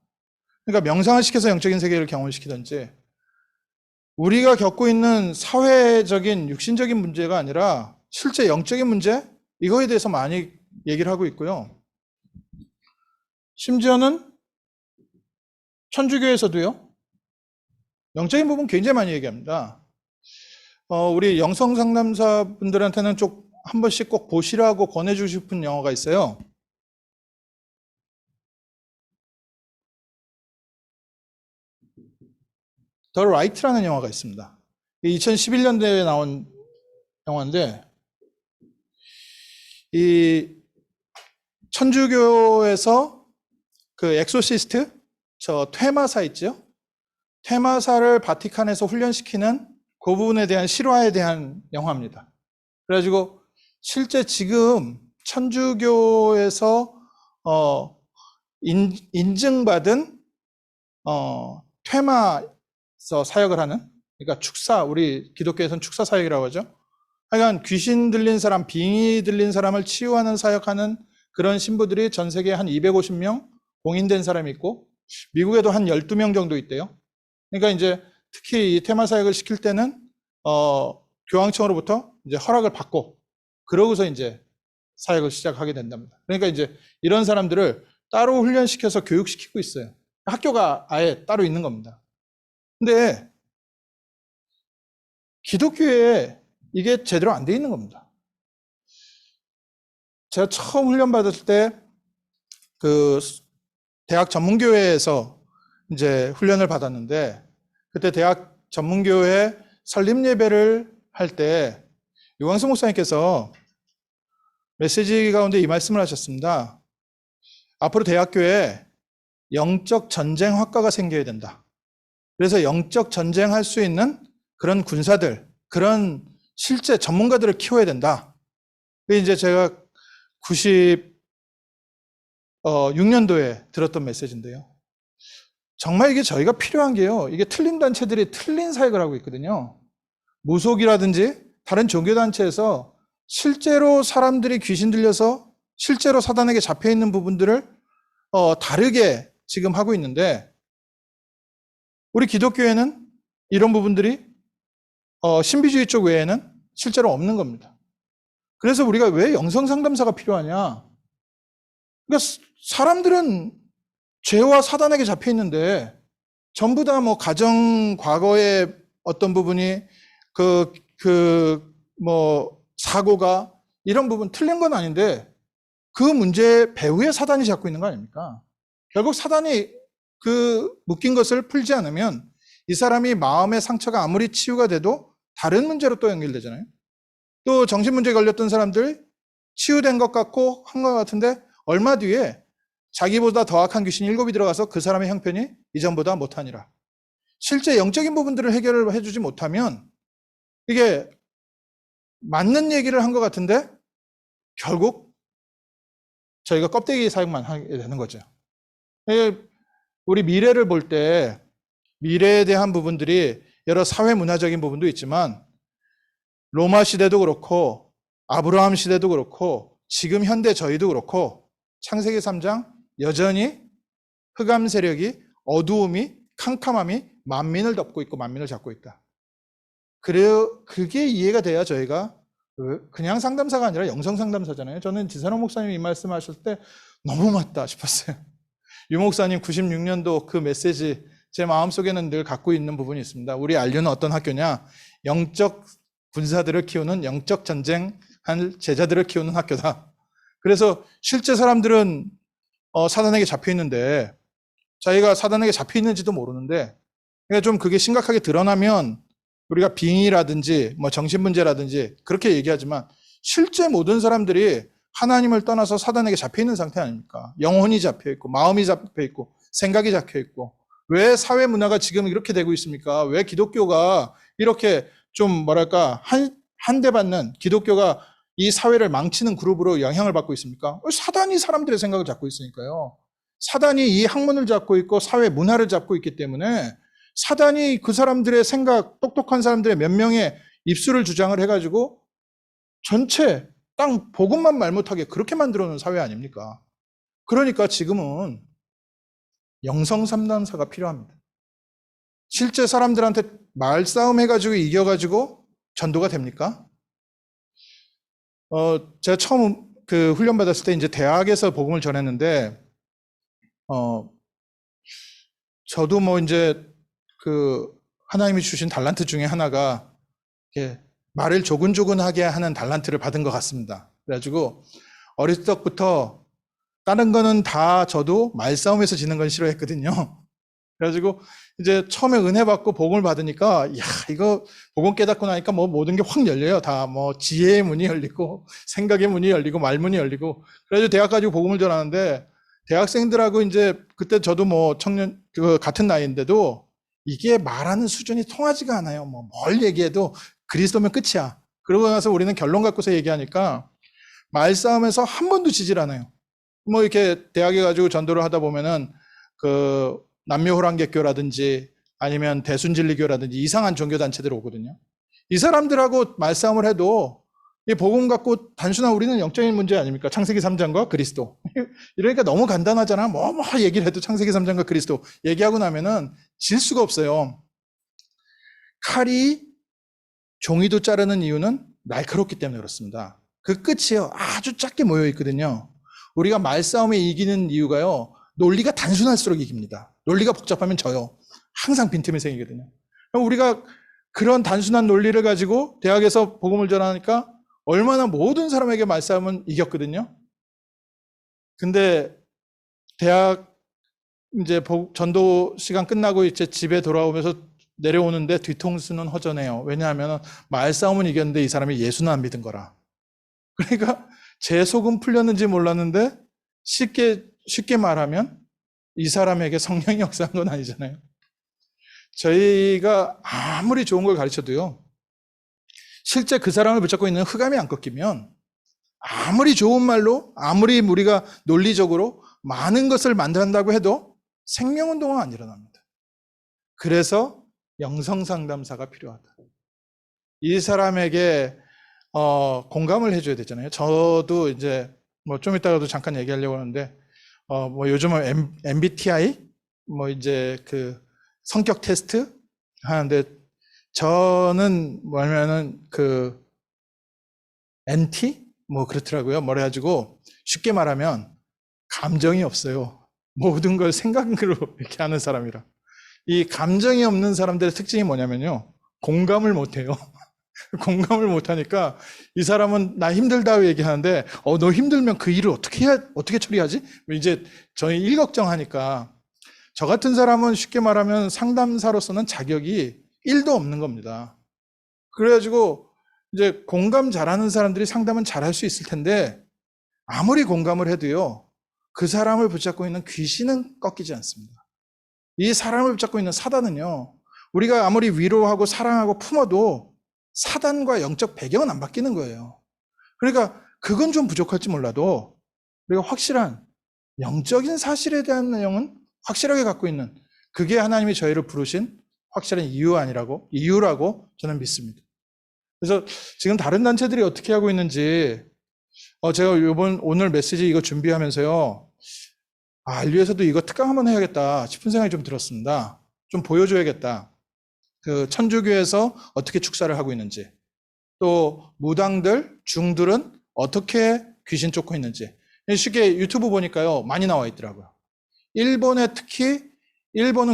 그러니까 명상을 시켜서 영적인 세계를 경험시키든지 우리가 겪고 있는 사회적인 육신적인 문제가 아니라 실제 영적인 문제 이거에 대해서 많이 얘기를 하고 있고요. 심지어는 천주교에서도요. 영적인 부분 굉장히 많이 얘기합니다. 우리 영성 상담사 분들한테는 좀 한 번씩 꼭 보시라고 권해주고 싶은 영화가 있어요. 더 라이트라는 영화가 있습니다. 2011년도에 나온 영화인데 이 천주교에서 그 엑소시스트 저 퇴마사 있죠? 퇴마사를 바티칸에서 훈련시키는 그 부분에 대한 실화에 대한 영화입니다. 그래가지고 실제 지금 천주교에서 인증받은 퇴마서 사역을 하는, 그러니까 축사, 우리 기독교에서는 축사 사역이라고 하죠. 하여간 귀신 들린 사람, 빙의 들린 사람을 치유하는 사역하는 그런 신부들이 전 세계에 한 250명 공인된 사람이 있고 미국에도 한 12명 정도 있대요. 그러니까 이제 특히 이 테마 사역을 시킬 때는 교황청으로부터 이제 허락을 받고 그러고서 이제 사역을 시작하게 된답니다. 그러니까 이제 이런 사람들을 따로 훈련시켜서 교육시키고 있어요. 학교가 아예 따로 있는 겁니다. 근데 기독교에 이게 제대로 안 돼 있는 겁니다. 제가 처음 훈련 받았을 때 그 대학 전문교회에서 이제 훈련을 받았는데 그때 대학 전문교회 설립 예배를 할 때 유광수 목사님께서 메시지 가운데 이 말씀을 하셨습니다. 앞으로 대학교에 영적 전쟁 학과가 생겨야 된다. 그래서 영적 전쟁할 수 있는 그런 군사들, 그런 실제 전문가들을 키워야 된다. 이제 제가 6년도에 들었던 메시지인데요. 정말 이게 저희가 필요한 게요. 이게 틀린 단체들이 틀린 사역을 하고 있거든요. 무속이라든지 다른 종교단체에서 실제로 사람들이 귀신 들려서 실제로 사단에게 잡혀 있는 부분들을 다르게 지금 하고 있는데, 우리 기독교에는 이런 부분들이 신비주의 쪽 외에는 실제로 없는 겁니다. 그래서 우리가 왜 영성상담사가 필요하냐? 그러니까 사람들은 죄와 사단에게 잡혀 있는데 전부 다 뭐 가정 과거의 어떤 부분이 뭐 사고가 이런 부분 틀린 건 아닌데 그 문제 배후에 사단이 잡고 있는 거 아닙니까? 결국 사단이 그 묶인 것을 풀지 않으면 이 사람이 마음의 상처가 아무리 치유가 돼도 다른 문제로 또 연결되잖아요. 또 정신문제 걸렸던 사람들 치유된 것 같고 한 것 같은데 얼마 뒤에 자기보다 더 악한 귀신이 7이 들어가서 그 사람의 형편이 이전보다 못하니라. 실제 영적인 부분들을 해결을 해주지 못하면 이게 맞는 얘기를 한 것 같은데 결국 저희가 껍데기 사용만 하게 되는 거죠. 우리 미래를 볼 때 미래에 대한 부분들이 여러 사회 문화적인 부분도 있지만 로마 시대도 그렇고 아브라함 시대도 그렇고 지금 현대 저희도 그렇고 창세기 3장 여전히 흑암 세력이 어두움이 캄캄함이 만민을 덮고 있고 만민을 잡고 있다. 그게 이해가 돼야 저희가 그냥 상담사가 아니라 영성 상담사잖아요. 저는 지선호 목사님이 이 말씀하실 때 너무 맞다 싶었어요. 유 목사님 96년도 그 메시지 제 마음속에는 늘 갖고 있는 부분이 있습니다. 우리 알류는 어떤 학교냐? 영적 군사들을 키우는 영적 전쟁할 제자들을 키우는 학교다. 그래서 실제 사람들은 사단에게 잡혀 있는데 자기가 사단에게 잡혀 있는지도 모르는데 그러니까 좀 그게 심각하게 드러나면 우리가 빙의라든지 뭐 정신문제라든지 그렇게 얘기하지만 실제 모든 사람들이 하나님을 떠나서 사단에게 잡혀 있는 상태 아닙니까? 영혼이 잡혀 있고 마음이 잡혀 있고 생각이 잡혀 있고 왜 사회 문화가 지금 이렇게 되고 있습니까? 왜 기독교가 이렇게 좀 뭐랄까 한 대 받는 기독교가 이 사회를 망치는 그룹으로 영향을 받고 있습니까? 사단이 사람들의 생각을 잡고 있으니까요. 사단이 이 학문을 잡고 있고 사회 문화를 잡고 있기 때문에 사단이 그 사람들의 생각, 똑똑한 사람들의 몇 명의 입술을 주장을 해가지고 전체 땅 복음만 말 못하게 그렇게 만들어 놓은 사회 아닙니까? 그러니까 지금은 영성 상담사가 필요합니다. 실제 사람들한테 말싸움 해가지고 이겨가지고 전도가 됩니까? 제가 처음 그 훈련 받았을 때 이제 대학에서 복음을 전했는데, 저도 뭐 이제 그 하나님이 주신 달란트 중에 하나가 이렇게 말을 조근조근하게 하는 달란트를 받은 것 같습니다. 그래가지고 어릴 적부터 다른 거는 다 저도 말싸움에서 지는 건 싫어했거든요. 그래가지고 이제 처음에 은혜 받고 복음을 받으니까 야 이거 복음 깨닫고 나니까 뭐 모든 게 확 열려요. 다 뭐 지혜의 문이 열리고 생각의 문이 열리고 말문이 열리고 그래가지고 대학 가지고 복음을 전하는데 대학생들하고 이제 그때 저도 뭐 청년 같은 나이인데도 이게 말하는 수준이 통하지가 않아요. 뭐 뭘 얘기해도 그리스도면 끝이야. 그러고 나서 우리는 결론 갖고서 얘기하니까 말싸움에서 한 번도 지질 않아요. 뭐 이렇게 대학에 가지고 전도를 하다 보면은 그 남묘호랑객교라든지 아니면 대순진리교라든지 이상한 종교단체들 오거든요. 이 사람들하고 말싸움을 해도 이 복음 갖고 단순한 우리는 영적인 문제 아닙니까? 창세기 3장과 그리스도. 이러니까 너무 간단하잖아. 뭐 얘기를 해도 창세기 3장과 그리스도 얘기하고 나면은 질 수가 없어요. 칼이 종이도 자르는 이유는 날카롭기 때문에 그렇습니다. 그 끝이요. 아주 작게 모여 있거든요. 우리가 말싸움에 이기는 이유가요. 논리가 단순할수록 이깁니다. 논리가 복잡하면 져요. 항상 빈틈이 생기거든요. 우리가 그런 단순한 논리를 가지고 대학에서 복음을 전하니까 얼마나 모든 사람에게 말싸움은 이겼거든요. 근데 대학 이제 전도 시간 끝나고 이제 집에 돌아오면서 내려오는데 뒤통수는 허전해요. 왜냐하면 말싸움은 이겼는데 이 사람이 예수는 안 믿은 거라. 그러니까 제 속은 풀렸는지 몰랐는데 쉽게 말하면 이 사람에게 성령이 역사한 건 아니잖아요. 저희가 아무리 좋은 걸 가르쳐도요. 실제 그 사람을 붙잡고 있는 흑암이 안 꺾이면 아무리 좋은 말로 아무리 우리가 논리적으로 많은 것을 만든다고 해도 생명운동은 안 일어납니다. 그래서 영성상담사가 필요하다. 이 사람에게 공감을 해줘야 되잖아요. 저도 이제 뭐 좀 이따가도 잠깐 얘기하려고 하는데 뭐 요즘은 MBTI 뭐 이제 그 성격 테스트 하는데 저는 뭐냐면은 그 NT 뭐 그렇더라고요. 뭐래 가지고 쉽게 말하면 감정이 없어요. 모든 걸 생각으로 이렇게 하는 사람이라. 이 감정이 없는 사람들의 특징이 뭐냐면요. 공감을 못 해요. 공감을 못 하니까 이 사람은 나 힘들다고 얘기하는데 너 힘들면 그 일을 어떻게 처리하지? 이제 저희 일걱정하니까 저 같은 사람은 쉽게 말하면 상담사로서는 자격이 1도 없는 겁니다. 그래가지고 이제 공감 잘하는 사람들이 상담은 잘할 수 있을 텐데 아무리 공감을 해도요. 그 사람을 붙잡고 있는 귀신은 꺾이지 않습니다. 이 사람을 붙잡고 있는 사단은요. 우리가 아무리 위로하고 사랑하고 품어도 사단과 영적 배경은 안 바뀌는 거예요. 그러니까 그건 좀 부족할지 몰라도 우리가 확실한 영적인 사실에 대한 내용은 확실하게 갖고 있는 그게 하나님이 저희를 부르신 확실한 이유라고 저는 믿습니다. 그래서 지금 다른 단체들이 어떻게 하고 있는지 제가 오늘 메시지 이거 준비하면서요. 알류에서도 이거 특강 한번 해야겠다 싶은 생각이 좀 들었습니다. 좀 보여줘야겠다. 그 천주교에서 어떻게 축사를 하고 있는지, 또 무당들, 중들은 어떻게 귀신 쫓고 있는지. 쉽게 유튜브 보니까요 많이 나와 있더라고요. 일본은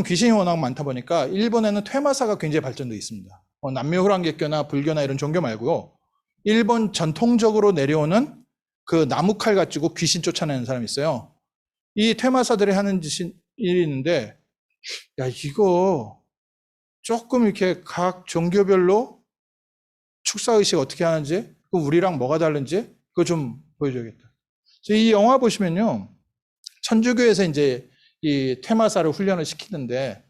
귀신이 워낙 많다 보니까 일본에는 퇴마사가 굉장히 발전되어 있습니다. 남묘호랑개교나 불교나 이런 종교 말고요. 일본 전통적으로 내려오는 그 나무칼 가지고 귀신 쫓아내는 사람이 있어요. 이 퇴마사들이 하는 일이 있는데 야 이거 조금 이렇게 각 종교별로 축사의식 어떻게 하는지 우리랑 뭐가 다른지 그거 좀 보여줘야겠다. 이 영화 보시면요. 천주교에서 이제 이 퇴마사를 훈련을 시키는데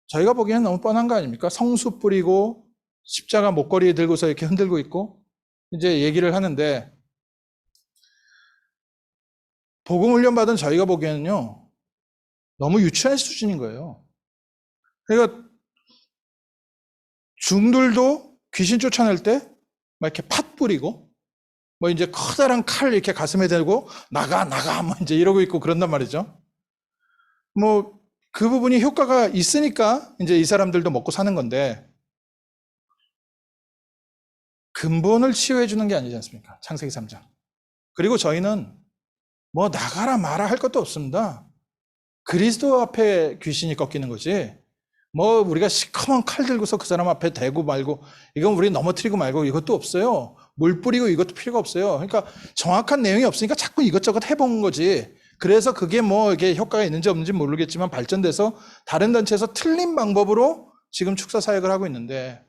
저희가 보기에는 너무 뻔한 거 아닙니까? 성수 뿌리고 십자가 목걸이 들고서 이렇게 흔들고 있고 이제 얘기를 하는데 복음 훈련 받은 저희가 보기에는요. 너무 유치한 수준인 거예요. 그러니까 중들도 귀신 쫓아낼 때 막 이렇게 팥 뿌리고 뭐 이제 커다란 칼 이렇게 가슴에 대고 나가 뭐 이제 이러고 있고 그런단 말이죠. 뭐 그 부분이 효과가 있으니까 이제 이 사람들도 먹고 사는 건데 근본을 치유해 주는 게 아니지 않습니까? 창세기 3장. 그리고 저희는 뭐 나가라 마라 할 것도 없습니다. 그리스도 앞에 귀신이 꺾이는 거지. 뭐 우리가 시커먼 칼 들고서 그 사람 앞에 대고 말고 이건 우리 넘어뜨리고 말고 이것도 없어요. 물 뿌리고 이것도 필요가 없어요. 그러니까 정확한 내용이 없으니까 자꾸 이것저것 해본 거지. 그래서 그게 뭐 이게 효과가 있는지 없는지 모르겠지만 발전돼서 다른 단체에서 틀린 방법으로 지금 축사 사역을 하고 있는데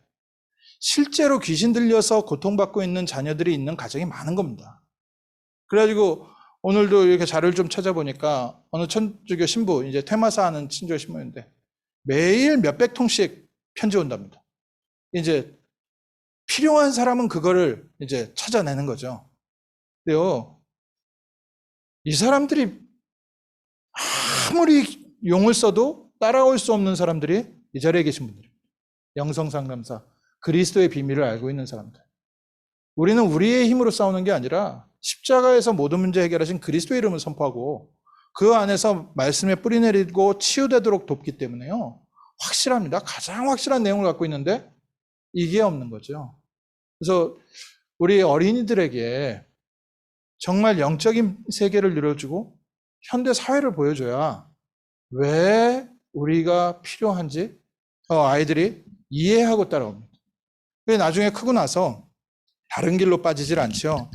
실제로 귀신 들려서 고통받고 있는 자녀들이 있는 가정이 많은 겁니다. 그래가지고 오늘도 이렇게 자료를 좀 찾아보니까 어느 천주교 신부, 이제 퇴마사 하는 천주교 신부인데 매일 몇백 통씩 편지 온답니다. 이제 필요한 사람은 그거를 이제 찾아내는 거죠. 근데요, 이 사람들이 아무리 용을 써도 따라올 수 없는 사람들이 이 자리에 계신 분들입니다. 영성상담사, 그리스도의 비밀을 알고 있는 사람들. 우리는 우리의 힘으로 싸우는 게 아니라 십자가에서 모든 문제 해결하신 그리스도의 이름을 선포하고 그 안에서 말씀에 뿌리내리고 치유되도록 돕기 때문에요. 확실합니다. 가장 확실한 내용을 갖고 있는데 이게 없는 거죠. 그래서 우리 어린이들에게 정말 영적인 세계를 열어주고 현대 사회를 보여줘야 왜 우리가 필요한지 아이들이 이해하고 따라옵니다. 나중에 크고 나서 다른 길로 빠지질 않죠.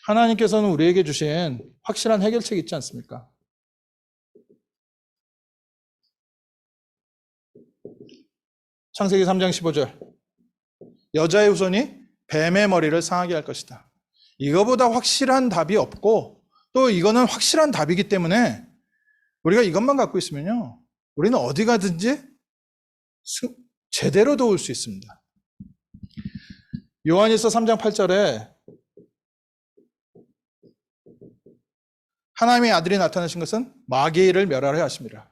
하나님께서는 우리에게 주신 확실한 해결책이 있지 않습니까? 창세기 3장 15절. 여자의 후손이 뱀의 머리를 상하게 할 것이다. 이거보다 확실한 답이 없고 또 이거는 확실한 답이기 때문에 우리가 이것만 갖고 있으면요. 우리는 어디 가든지 제대로 도울 수 있습니다. 요한일서 3장 8절에 하나님의 아들이 나타나신 것은 마귀를 멸하려 하십니다.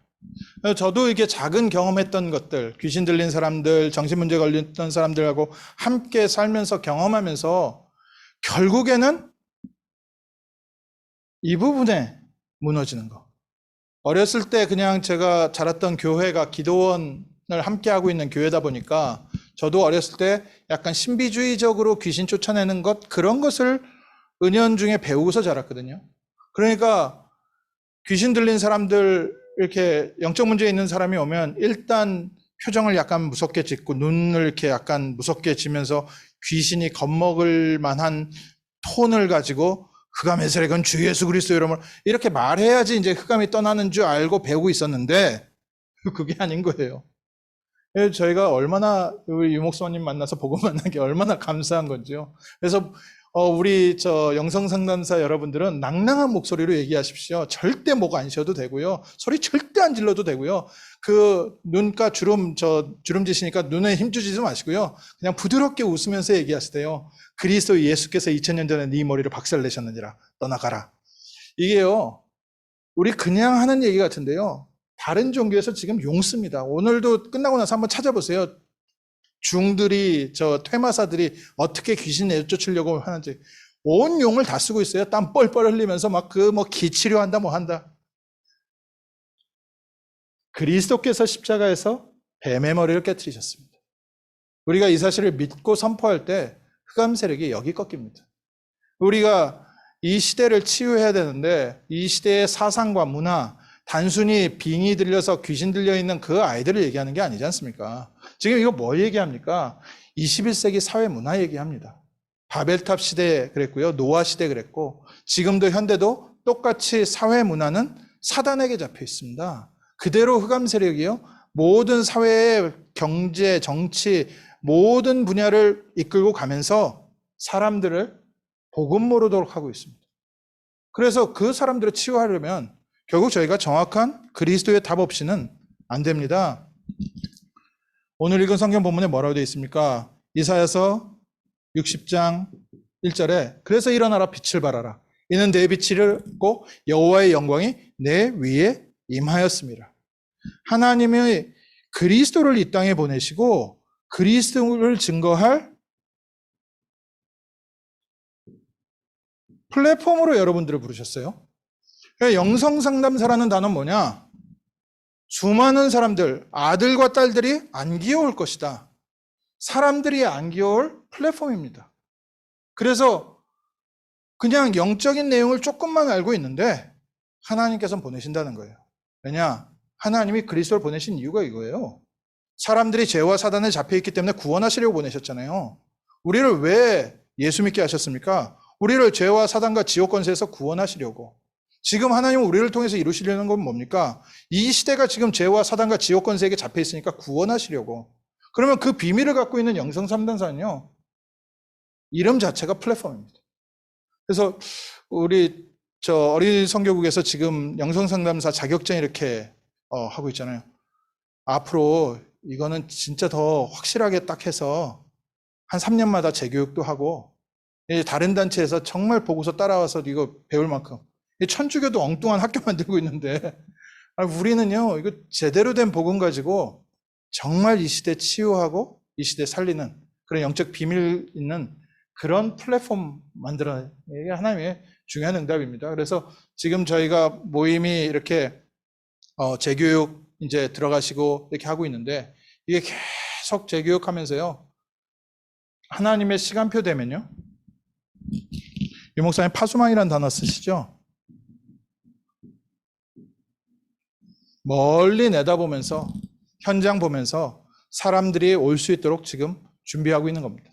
저도 이게 작은 경험했던 것들, 귀신 들린 사람들, 정신문제 걸렸던 사람들하고 함께 살면서 경험하면서 결국에는 이 부분에 무너지는 거. 어렸을 때 그냥 제가 자랐던 교회가 기도원을 함께 하고 있는 교회다 보니까 저도 어렸을 때 약간 신비주의적으로 귀신 쫓아내는 것, 그런 것을 은연중에 배우고서 자랐거든요. 그러니까 귀신 들린 사람들, 이렇게 영적 문제 있는 사람이 오면 일단 표정을 약간 무섭게 짓고 눈을 이렇게 약간 무섭게 지면서 귀신이 겁먹을 만한 톤을 가지고 흑암의 세력은 주 예수 그리스도 이름으로 이렇게 말해야지 이제 흑암이 떠나는 줄 알고 배우고 있었는데 그게 아닌 거예요. 저희가 얼마나 우리 유 목사님 만나서 복음 만난 게 얼마나 감사한 건지요. 그래서 우리 영성 상담사 여러분들은 낭낭한 목소리로 얘기하십시오. 절대 목 안 쉬어도 되고요. 소리 절대 안 질러도 되고요. 그 눈가 주름지시니까 눈에 힘주지 마시고요. 그냥 부드럽게 웃으면서 얘기하시대요. 그리스도 예수께서 2000년 전에 네 머리를 박살내셨느니라. 떠나가라. 이게요. 우리 그냥 하는 얘기 같은데요. 다른 종교에서 지금 용 씁니다. 오늘도 끝나고 나서 한번 찾아보세요. 중들이, 퇴마사들이 어떻게 귀신 내쫓으려고 하는지 온 용을 다 쓰고 있어요. 땀 뻘뻘 흘리면서 막 기치료한다 뭐 한다. 그리스도께서 십자가에서 뱀의 머리를 깨트리셨습니다. 우리가 이 사실을 믿고 선포할 때 흑암 세력이 여기 꺾입니다. 우리가 이 시대를 치유해야 되는데 이 시대의 사상과 문화, 단순히 빙이 들려서 귀신 들려있는 그 아이들을 얘기하는 게 아니지 않습니까? 지금 이거 뭐 얘기합니까? 21세기 사회 문화 얘기합니다. 바벨탑 시대 그랬고요. 노아 시대 그랬고 지금도 현대도 똑같이 사회 문화는 사단에게 잡혀 있습니다. 그대로 흑암 세력이요. 모든 사회의 경제, 정치 모든 분야를 이끌고 가면서 사람들을 복음 모르도록 하고 있습니다. 그래서 그 사람들을 치유하려면 결국 저희가 정확한 그리스도의 답 없이는 안 됩니다. 오늘 읽은 성경 본문에 뭐라고 되어 있습니까? 이사야서 60장 1절에 그래서 일어나라 빛을 발하라. 이는 내 빛이고 여호와의 영광이 내 위에 임하였습니다. 하나님이 그리스도를 이 땅에 보내시고 그리스도를 증거할 플랫폼으로 여러분들을 부르셨어요. 영성상담사라는 단어는 뭐냐? 수많은 사람들, 아들과 딸들이 안 귀여울 것이다. 사람들이 안 귀여울 플랫폼입니다. 그래서 그냥 영적인 내용을 조금만 알고 있는데 하나님께서는 보내신다는 거예요. 왜냐? 하나님이 그리스도를 보내신 이유가 이거예요. 사람들이 죄와 사단에 잡혀있기 때문에 구원하시려고 보내셨잖아요. 우리를 왜 예수 믿게 하셨습니까? 우리를 죄와 사단과 지옥 권세에서 구원하시려고. 지금 하나님은 우리를 통해서 이루시려는 건 뭡니까? 이 시대가 지금 죄와 사단과 지옥 권세에게 잡혀 있으니까 구원하시려고. 그러면 그 비밀을 갖고 있는 영성 상담사는요. 이름 자체가 플랫폼입니다. 그래서 우리 어린이 선교국에서 지금 영성 상담사 자격증 이렇게 하고 있잖아요. 앞으로 이거는 진짜 더 확실하게 딱 해서 한 3년마다 재교육도 하고 다른 단체에서 정말 보고서 따라와서 이거 배울 만큼 천주교도 엉뚱한 학교 만들고 있는데 우리는요 이거 제대로 된 복음 가지고 정말 이 시대 치유하고 이 시대 살리는 그런 영적 비밀 있는 그런 플랫폼 만들어내는 게 하나님의 중요한 응답입니다. 그래서 지금 저희가 모임이 이렇게 재교육 이제 들어가시고 이렇게 하고 있는데 이게 계속 재교육하면서요 하나님의 시간표 되면요 유 목사님 파수망이라는 단어 쓰시죠? 멀리 내다보면서 현장 보면서 사람들이 올 수 있도록 지금 준비하고 있는 겁니다.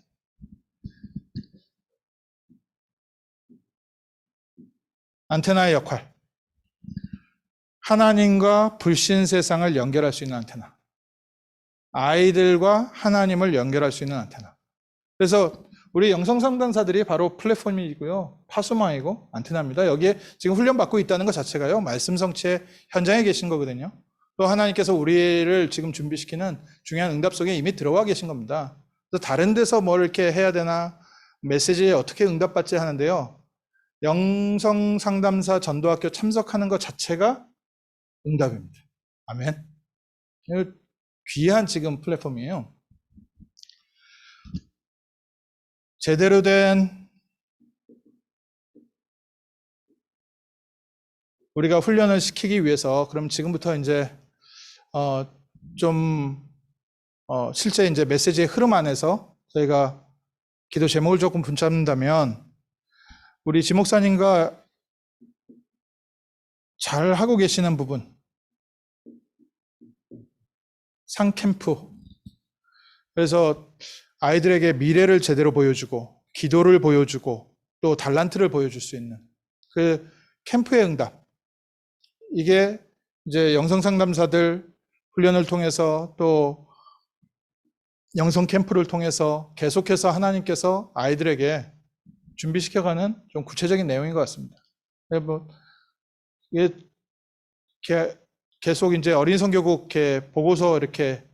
안테나의 역할. 하나님과 불신 세상을 연결할 수 있는 안테나. 아이들과 하나님을 연결할 수 있는 안테나. 그래서 우리 영성상담사들이 바로 플랫폼이고요. 파수망이고 안테나입니다. 여기에 지금 훈련받고 있다는 것 자체가요. 말씀 성취의 현장에 계신 거거든요. 또 하나님께서 우리를 지금 준비시키는 중요한 응답 속에 이미 들어와 계신 겁니다. 그래서 다른 데서 뭘 이렇게 해야 되나 메시지에 어떻게 응답받지 하는데요. 영성 상담사 전도학교 참석하는 것 자체가 응답입니다. 아멘. 귀한 지금 플랫폼이에요. 제대로 된 우리가 훈련을 시키기 위해서 그럼 지금부터 이제 실제 이제 메시지의 흐름 안에서 저희가 기도 제목을 조금 붙잡는다면 우리 지목사님과 잘 하고 계시는 부분 상캠프, 그래서 아이들에게 미래를 제대로 보여주고 기도를 보여주고 또 달란트를 보여줄 수 있는 그 캠프의 응답, 이게 이제 영성상담사들 훈련을 통해서 또 영성 캠프를 통해서 계속해서 하나님께서 아이들에게 준비시켜가는 좀 구체적인 내용인 것 같습니다. 뭐 이게 계속 이제 어린 성교국 이렇게 보고서 이렇게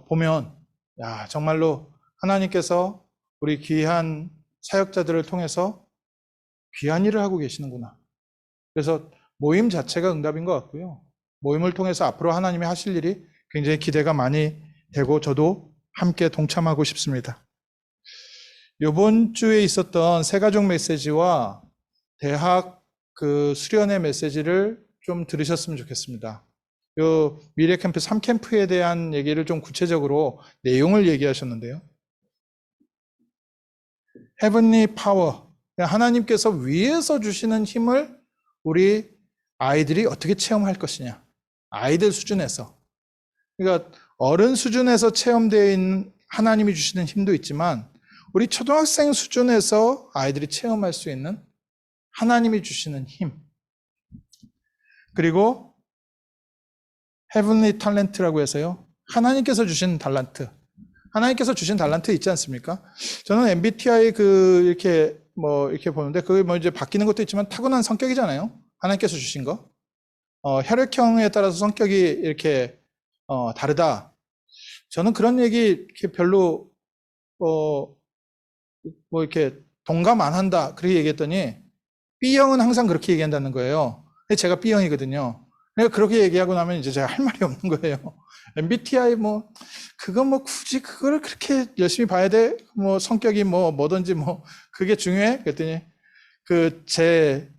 보면 야, 정말로 하나님께서 우리 귀한 사역자들을 통해서 귀한 일을 하고 계시는구나. 그래서 모임 자체가 응답인 것 같고요. 모임을 통해서 앞으로 하나님이 하실 일이 굉장히 기대가 많이 되고 저도 함께 동참하고 싶습니다. 이번 주에 있었던 새가족 메시지와 대학 그 수련회 메시지를 좀 들으셨으면 좋겠습니다. 요 미래 캠프 3캠프에 대한 얘기를 좀 구체적으로 내용을 얘기하셨는데요. 헤븐리 파워, 하나님께서 위에서 주시는 힘을 우리 아이들이 어떻게 체험할 것이냐. 아이들 수준에서. 그러니까 어른 수준에서 체험되어 있는 하나님이 주시는 힘도 있지만 우리 초등학생 수준에서 아이들이 체험할 수 있는 하나님이 주시는 힘. 그리고 헤븐리 탤런트라고 해서요. 하나님께서 주신 달란트. 하나님께서 주신 달란트 있지 않습니까? 저는 MBTI 이렇게 보는데 그게 이제 바뀌는 것도 있지만 타고난 성격이잖아요. 하나님께서 주신 거. 혈액형에 따라서 성격이 이렇게 다르다. 저는 그런 얘기 이렇게 별로 이렇게 동감 안 한다. 그렇게 얘기했더니 B형은 항상 그렇게 얘기한다는 거예요. 제가 B형이거든요. 그러니까 그렇게 얘기하고 나면 이제 제가 할 말이 없는 거예요. MBTI 그거 굳이 그거를 그렇게 열심히 봐야 돼? 성격이 뭐든지 그게 중요해? 그랬더니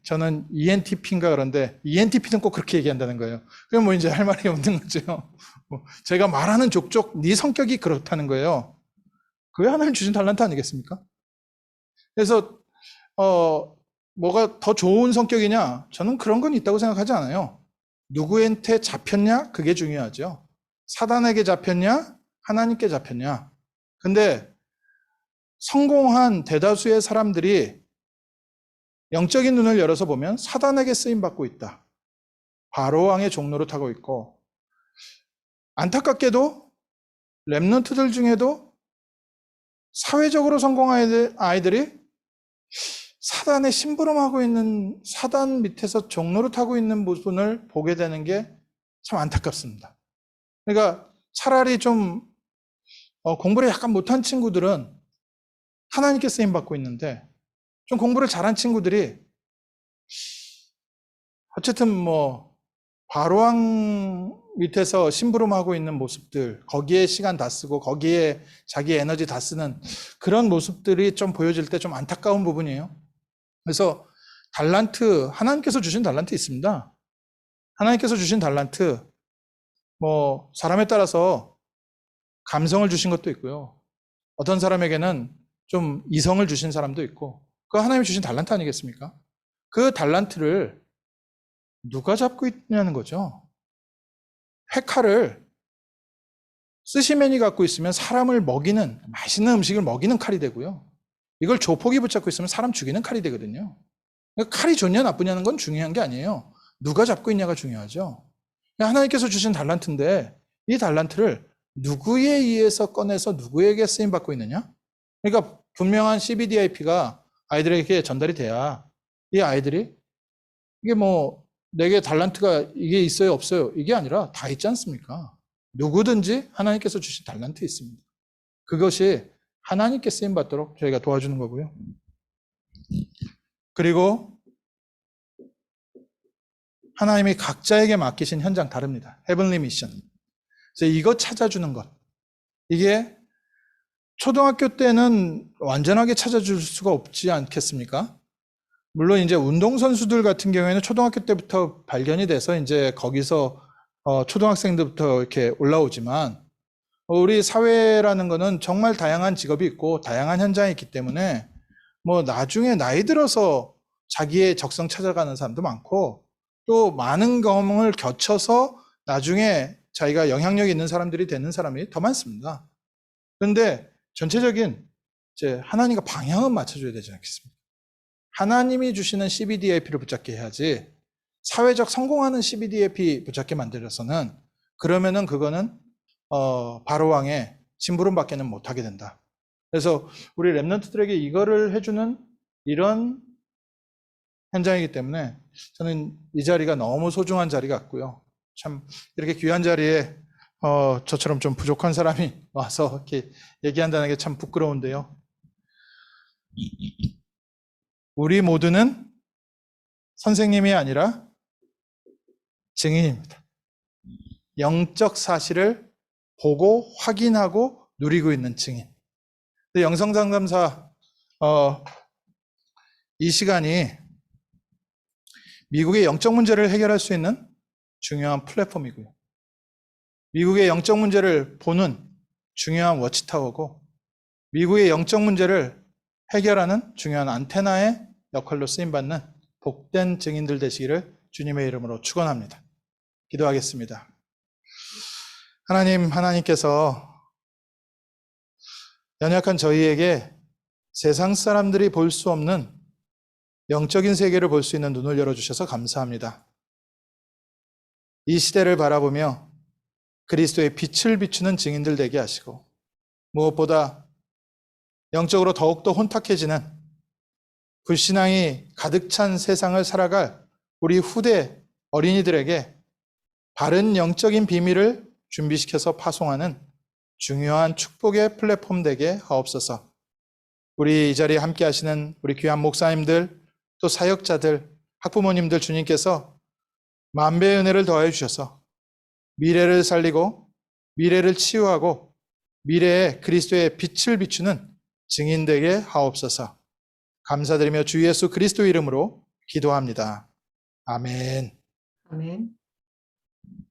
저는 ENTP인가 그런데 ENTP는 꼭 그렇게 얘기한다는 거예요. 그럼 이제 할 말이 없는 거죠. 제가 말하는 족족 네 성격이 그렇다는 거예요. 그게 하나님 주신 달란트 아니겠습니까? 그래서 뭐가 더 좋은 성격이냐? 저는 그런 건 있다고 생각하지 않아요. 누구한테 잡혔냐? 그게 중요하죠. 사단에게 잡혔냐? 하나님께 잡혔냐? 근데 성공한 대다수의 사람들이 영적인 눈을 열어서 보면 사단에게 쓰임받고 있다. 바로왕의 종로를 타고 있고, 안타깝게도 렘넌트들 중에도 사회적으로 성공한 아이들이 사단에 심부름하고 있는, 사단 밑에서 종로를 타고 있는 부분을 보게 되는 게 참 안타깝습니다. 그러니까 차라리 좀 공부를 약간 못한 친구들은 하나님께 쓰임받고 있는데 좀 공부를 잘한 친구들이 어쨌든 바로왕 밑에서 심부름하고 있는 모습들, 거기에 시간 다 쓰고 거기에 자기 에너지 다 쓰는 그런 모습들이 좀 보여질 때 좀 안타까운 부분이에요. 그래서 달란트, 하나님께서 주신 달란트 있습니다. 하나님께서 주신 달란트, 사람에 따라서 감성을 주신 것도 있고요. 어떤 사람에게는 좀 이성을 주신 사람도 있고, 그거 하나님이 주신 달란트 아니겠습니까? 그 달란트를 누가 잡고 있냐는 거죠. 회칼을 스시맨이 갖고 있으면 사람을 먹이는, 맛있는 음식을 먹이는 칼이 되고요. 이걸 조폭이 붙잡고 있으면 사람 죽이는 칼이 되거든요. 그러니까 칼이 좋냐 나쁘냐는 건 중요한 게 아니에요. 누가 잡고 있냐가 중요하죠. 하나님께서 주신 달란트인데 이 달란트를 누구에 의해서 꺼내서 누구에게 쓰임받고 있느냐? 그러니까 분명한 CBDIP가 아이들에게 전달이 돼야 이 아이들이 이게 내게 달란트가 이게 있어요 없어요 이게 아니라 다 있지 않습니까? 누구든지 하나님께서 주신 달란트 있습니다. 그것이 하나님께 쓰임받도록 저희가 도와주는 거고요. 그리고 하나님이 각자에게 맡기신 현장 다릅니다. 헤븐리 미션. 그래서 이거 찾아주는 것. 이게 초등학교 때는 완전하게 찾아줄 수가 없지 않겠습니까? 물론 이제 운동선수들 같은 경우에는 초등학교 때부터 발견이 돼서 이제 거기서 초등학생들부터 이렇게 올라오지만 우리 사회라는 거는 정말 다양한 직업이 있고 다양한 현장이 있기 때문에 뭐 나중에 나이 들어서 자기의 적성 찾아가는 사람도 많고 또 많은 경험을 겨쳐서 나중에 자기가 영향력 있는 사람들이 되는 사람이 더 많습니다. 그런데 전체적인 이제 하나님과 방향은 맞춰줘야 되지 않겠습니까? 하나님이 주시는 CBDAP를 붙잡게 해야지 사회적 성공하는 CBDAP 붙잡게 만들어서는 그러면은 그거는 바로왕의 심부름밖에는 못하게 된다. 그래서 우리 랩넌트들에게 이거를 해주는 이런 현장이기 때문에 저는 이 자리가 너무 소중한 자리 같고요. 참 이렇게 귀한 자리에 저처럼 좀 부족한 사람이 와서 이렇게 얘기한다는 게 참 부끄러운데요. 우리 모두는 선생님이 아니라 증인입니다. 영적 사실을 보고 확인하고 누리고 있는 증인. 영성상담사 이 시간이 미국의 영적 문제를 해결할 수 있는 중요한 플랫폼이고요. 미국의 영적 문제를 보는 중요한 워치타워고 미국의 영적 문제를 해결하는 중요한 안테나의 역할로 쓰임받는 복된 증인들 되시기를 주님의 이름으로 축원합니다. 기도하겠습니다. 하나님께서 연약한 저희에게 세상 사람들이 볼 수 없는 영적인 세계를 볼 수 있는 눈을 열어주셔서 감사합니다. 이 시대를 바라보며 그리스도의 빛을 비추는 증인들 되게 하시고 무엇보다 영적으로 더욱더 혼탁해지는 불신앙이 가득 찬 세상을 살아갈 우리 후대 어린이들에게 바른 영적인 비밀을 준비시켜서 파송하는 중요한 축복의 플랫폼 되게 하옵소서. 우리 이 자리에 함께 하시는 우리 귀한 목사님들 또 사역자들 학부모님들 주님께서 만배의 은혜를 더해 주셔서 미래를 살리고 미래를 치유하고 미래에 그리스도의 빛을 비추는 증인 되게 하옵소서. 감사드리며 주 예수 그리스도 이름으로 기도합니다. 아멘. 아멘.